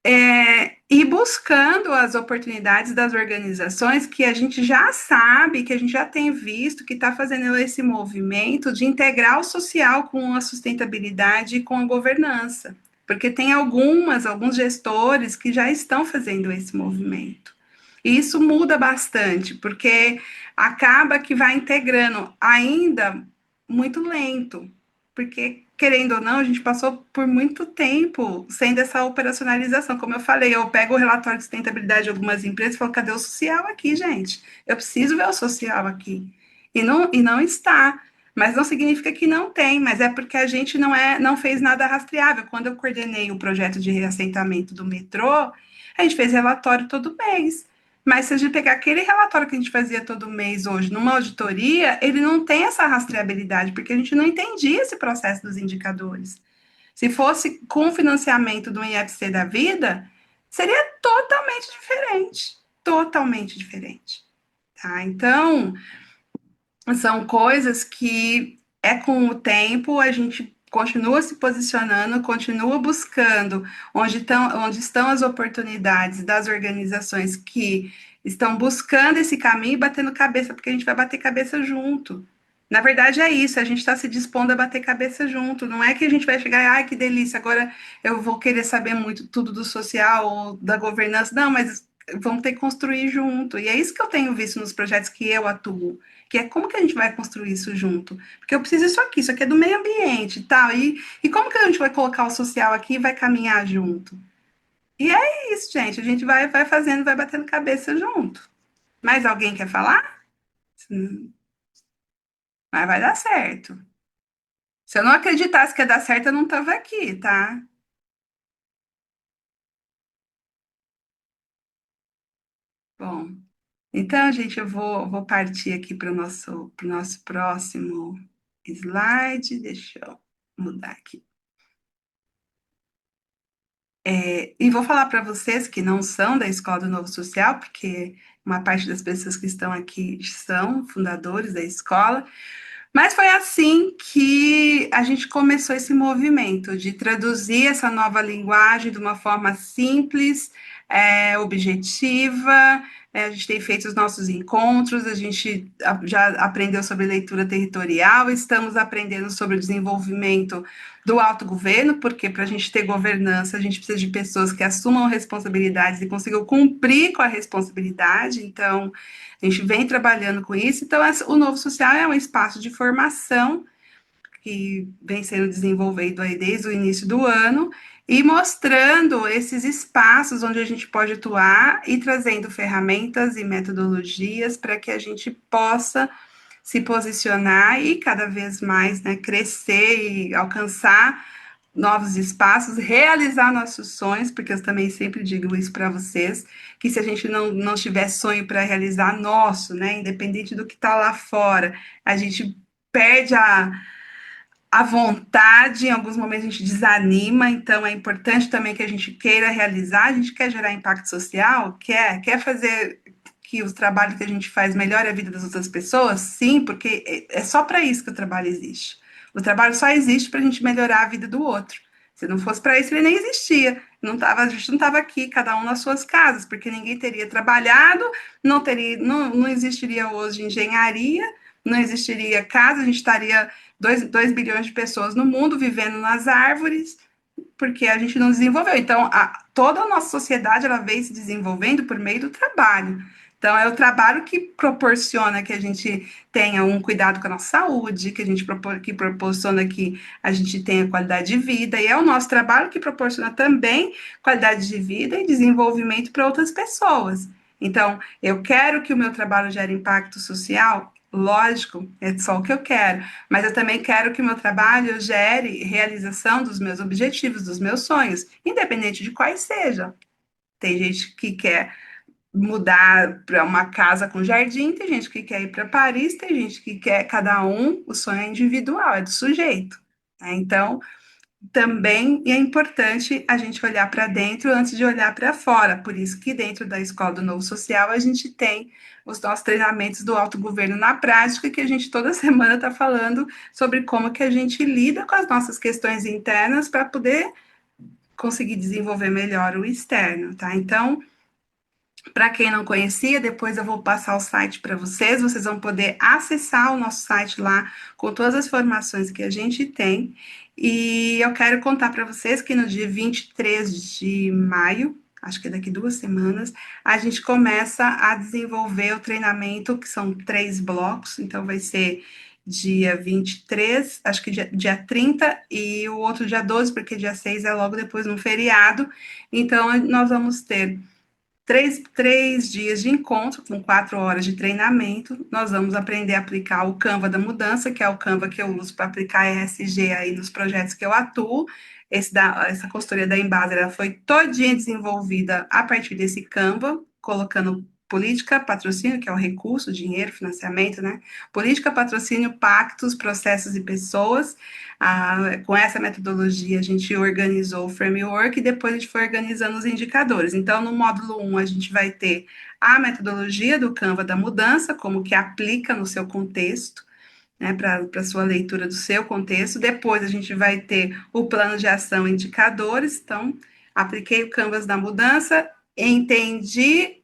e buscando as oportunidades das organizações que a gente já sabe, que a gente já tem visto, que está fazendo esse movimento de integrar o social com a sustentabilidade e com a governança. Porque tem alguns gestores que já estão fazendo esse movimento. E isso muda bastante, porque acaba que vai integrando ainda muito lento, porque, querendo ou não, a gente passou por muito tempo sem dessa operacionalização. Como eu falei, eu pego o relatório de sustentabilidade de algumas empresas e falo, cadê o social aqui, gente? Eu preciso ver o social aqui. E não está. Mas não significa que não tem, mas é porque a gente não fez nada rastreável. Quando eu coordenei o projeto de reassentamento do metrô, a gente fez relatório todo mês. Mas se a gente pegar aquele relatório que a gente fazia todo mês hoje numa auditoria, ele não tem essa rastreabilidade, porque a gente não entendia esse processo dos indicadores. Se fosse com o financiamento do IFC da vida, seria totalmente diferente. Totalmente diferente. Tá? Então, são coisas que com o tempo a gente continua se posicionando, continua buscando onde estão as oportunidades das organizações que estão buscando esse caminho e batendo cabeça, porque a gente vai bater cabeça junto. Na verdade, é isso, a gente está se dispondo a bater cabeça junto. Não é que a gente vai chegar e, ai, que delícia, agora eu vou querer saber muito tudo do social ou da governança. Não, mas vamos ter que construir junto. E é isso que eu tenho visto nos projetos que eu atuo, que é como que a gente vai construir isso junto? Porque eu preciso isso aqui é do meio ambiente e tal, e como que a gente vai colocar o social aqui e vai caminhar junto? E é isso, gente, a gente vai fazendo, vai batendo cabeça junto. Mais alguém quer falar? Mas vai dar certo. Se eu não acreditasse que ia dar certo, eu não estava aqui, tá? Bom, então, gente, eu vou partir aqui para o nosso próximo slide. Deixa eu mudar aqui. E vou falar para vocês que não são da Escola do Novo Social, porque uma parte das pessoas que estão aqui são fundadores da escola, mas foi assim que a gente começou esse movimento de traduzir essa nova linguagem de uma forma simples, objetiva. A gente tem feito os nossos encontros, a gente já aprendeu sobre leitura territorial, estamos aprendendo sobre o desenvolvimento do autogoverno, porque para a gente ter governança, a gente precisa de pessoas que assumam responsabilidades e consigam cumprir com a responsabilidade. Então, a gente vem trabalhando com isso. Então, o Novo Social é um espaço de formação que vem sendo desenvolvido aí desde o início do ano e mostrando esses espaços onde a gente pode atuar e trazendo ferramentas e metodologias para que a gente possa se posicionar e cada vez mais, né, crescer e alcançar novos espaços, realizar nossos sonhos, porque eu também sempre digo isso para vocês, que se a gente não tiver sonho para realizar nosso, né, independente do que está lá fora, a gente perde a vontade, em alguns momentos a gente desanima, então é importante também que a gente queira realizar, a gente quer gerar impacto social, quer fazer que o trabalho que a gente faz melhore a vida das outras pessoas? Sim, porque é só para isso que o trabalho existe. O trabalho só existe para a gente melhorar a vida do outro. Se não fosse para isso, ele nem existia. A gente não estava aqui, cada um nas suas casas, porque ninguém teria trabalhado, não existiria hoje engenharia, não existiria casa, a gente estaria 2 bilhões de pessoas no mundo vivendo nas árvores, porque a gente não desenvolveu. Então, toda a nossa sociedade ela vem se desenvolvendo por meio do trabalho. Então, é o trabalho que proporciona que a gente tenha um cuidado com a nossa saúde, que proporciona que a gente tenha qualidade de vida, e é o nosso trabalho que proporciona também qualidade de vida e desenvolvimento para outras pessoas. Então, eu quero que o meu trabalho gere impacto social, lógico, é só o que eu quero, mas eu também quero que o meu trabalho gere realização dos meus objetivos, dos meus sonhos, independente de quais sejam. Tem gente que quer mudar para uma casa com jardim, tem gente que quer ir para Paris, tem gente que quer, cada um, o sonho é individual, é do sujeito. Né? Então, também é importante a gente olhar para dentro antes de olhar para fora. Por isso que dentro da Escola do Novo Social a gente tem os nossos treinamentos do autogoverno na prática, que a gente toda semana está falando sobre como que a gente lida com as nossas questões internas para poder conseguir desenvolver melhor o externo, tá? Então, para quem não conhecia, depois eu vou passar o site para vocês, vocês vão poder acessar o nosso site lá com todas as formações que a gente tem. E eu quero contar para vocês que no dia 23 de maio, acho que é daqui 2 semanas, a gente começa a desenvolver o treinamento, que são 3 blocos, então vai ser dia 23, acho que dia 30, e o outro dia 12, porque dia 6 é logo depois no feriado. Então, nós vamos ter 3 dias de encontro, com 4 horas de treinamento. Nós vamos aprender a aplicar o Canva da mudança, que é o Canva que eu uso para aplicar ESG aí nos projetos que eu atuo. Essa consultoria da Embasa, ela foi todinha desenvolvida a partir desse Canva, colocando política, patrocínio, que é o recurso, dinheiro, financiamento, né? Política, patrocínio, pactos, processos e pessoas. Com essa metodologia, a gente organizou o framework e depois a gente foi organizando os indicadores. Então, no módulo 1, a gente vai ter a metodologia do Canva da mudança, como que aplica no seu contexto, né, para a sua leitura do seu contexto. Depois, a gente vai ter o plano de ação e indicadores. Então, apliquei o Canvas da mudança, entendi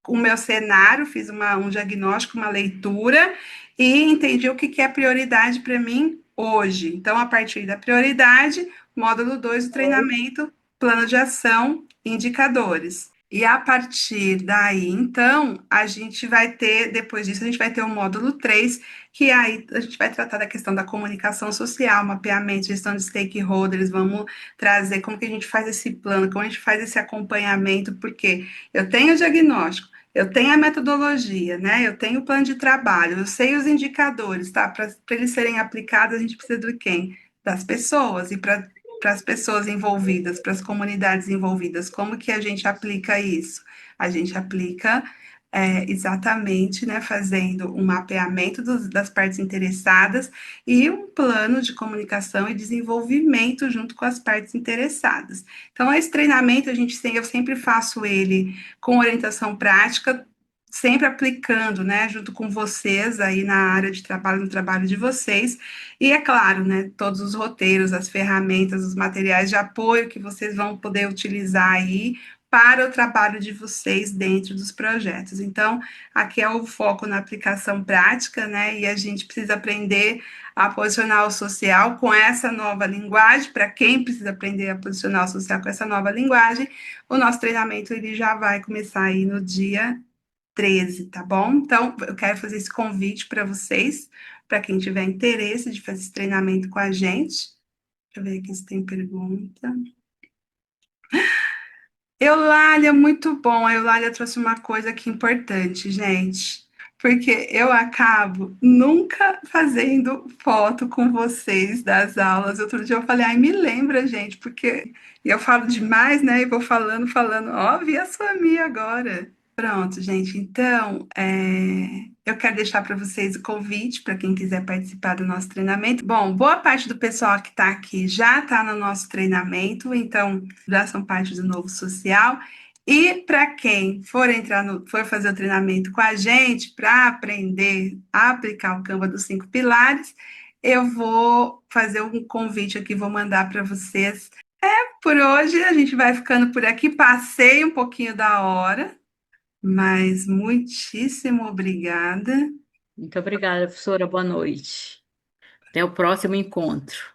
o meu cenário, fiz um diagnóstico, uma leitura, e entendi o que é prioridade para mim hoje. Então, a partir da prioridade, módulo 2 do treinamento, plano de ação, indicadores. E a partir daí, então, a gente vai ter, depois disso, a gente vai ter o módulo 3, que aí a gente vai tratar da questão da comunicação social, mapeamento, gestão de stakeholders, vamos trazer como que a gente faz esse plano, como a gente faz esse acompanhamento, porque eu tenho o diagnóstico, eu tenho a metodologia, né? Eu tenho o plano de trabalho, eu sei os indicadores, tá? Para eles serem aplicados, a gente precisa de quem? Das pessoas, e para as pessoas envolvidas, para as comunidades envolvidas, como que a gente aplica isso? A gente aplica exatamente, né, fazendo um mapeamento das partes interessadas e um plano de comunicação e desenvolvimento junto com as partes interessadas. Então, esse treinamento eu sempre faço ele com orientação prática, sempre aplicando, né, junto com vocês aí na área de trabalho, no trabalho de vocês, e é claro, né, todos os roteiros, as ferramentas, os materiais de apoio que vocês vão poder utilizar aí para o trabalho de vocês dentro dos projetos. Então, aqui é o foco na aplicação prática, né? E a gente precisa aprender a posicionar o social com essa nova linguagem. Para quem precisa aprender a posicionar o social com essa nova linguagem, o nosso treinamento ele já vai começar aí no dia 13, tá bom? Então, eu quero fazer esse convite para vocês, para quem tiver interesse de fazer esse treinamento com a gente. Deixa eu ver aqui se tem pergunta. Eulália, muito bom. A Eulália trouxe uma coisa aqui importante, gente, porque eu acabo nunca fazendo foto com vocês das aulas. Outro dia eu falei, ai, me lembra, gente, porque eu falo demais, né? E vou falando, falando, ó, vi a sua amiga agora. Pronto, gente. Então, eu quero deixar para vocês o convite para quem quiser participar do nosso treinamento. Bom, boa parte do pessoal que está aqui já está no nosso treinamento, então já são parte do Novo Social. E para quem for fazer o treinamento com a gente para aprender a aplicar o Canva dos 5 pilares, eu vou fazer um convite aqui, vou mandar para vocês. Por hoje a gente vai ficando por aqui. Passei um pouquinho da hora. Mas muitíssimo obrigada.
Muito obrigada, professora. Boa noite. Até o próximo encontro.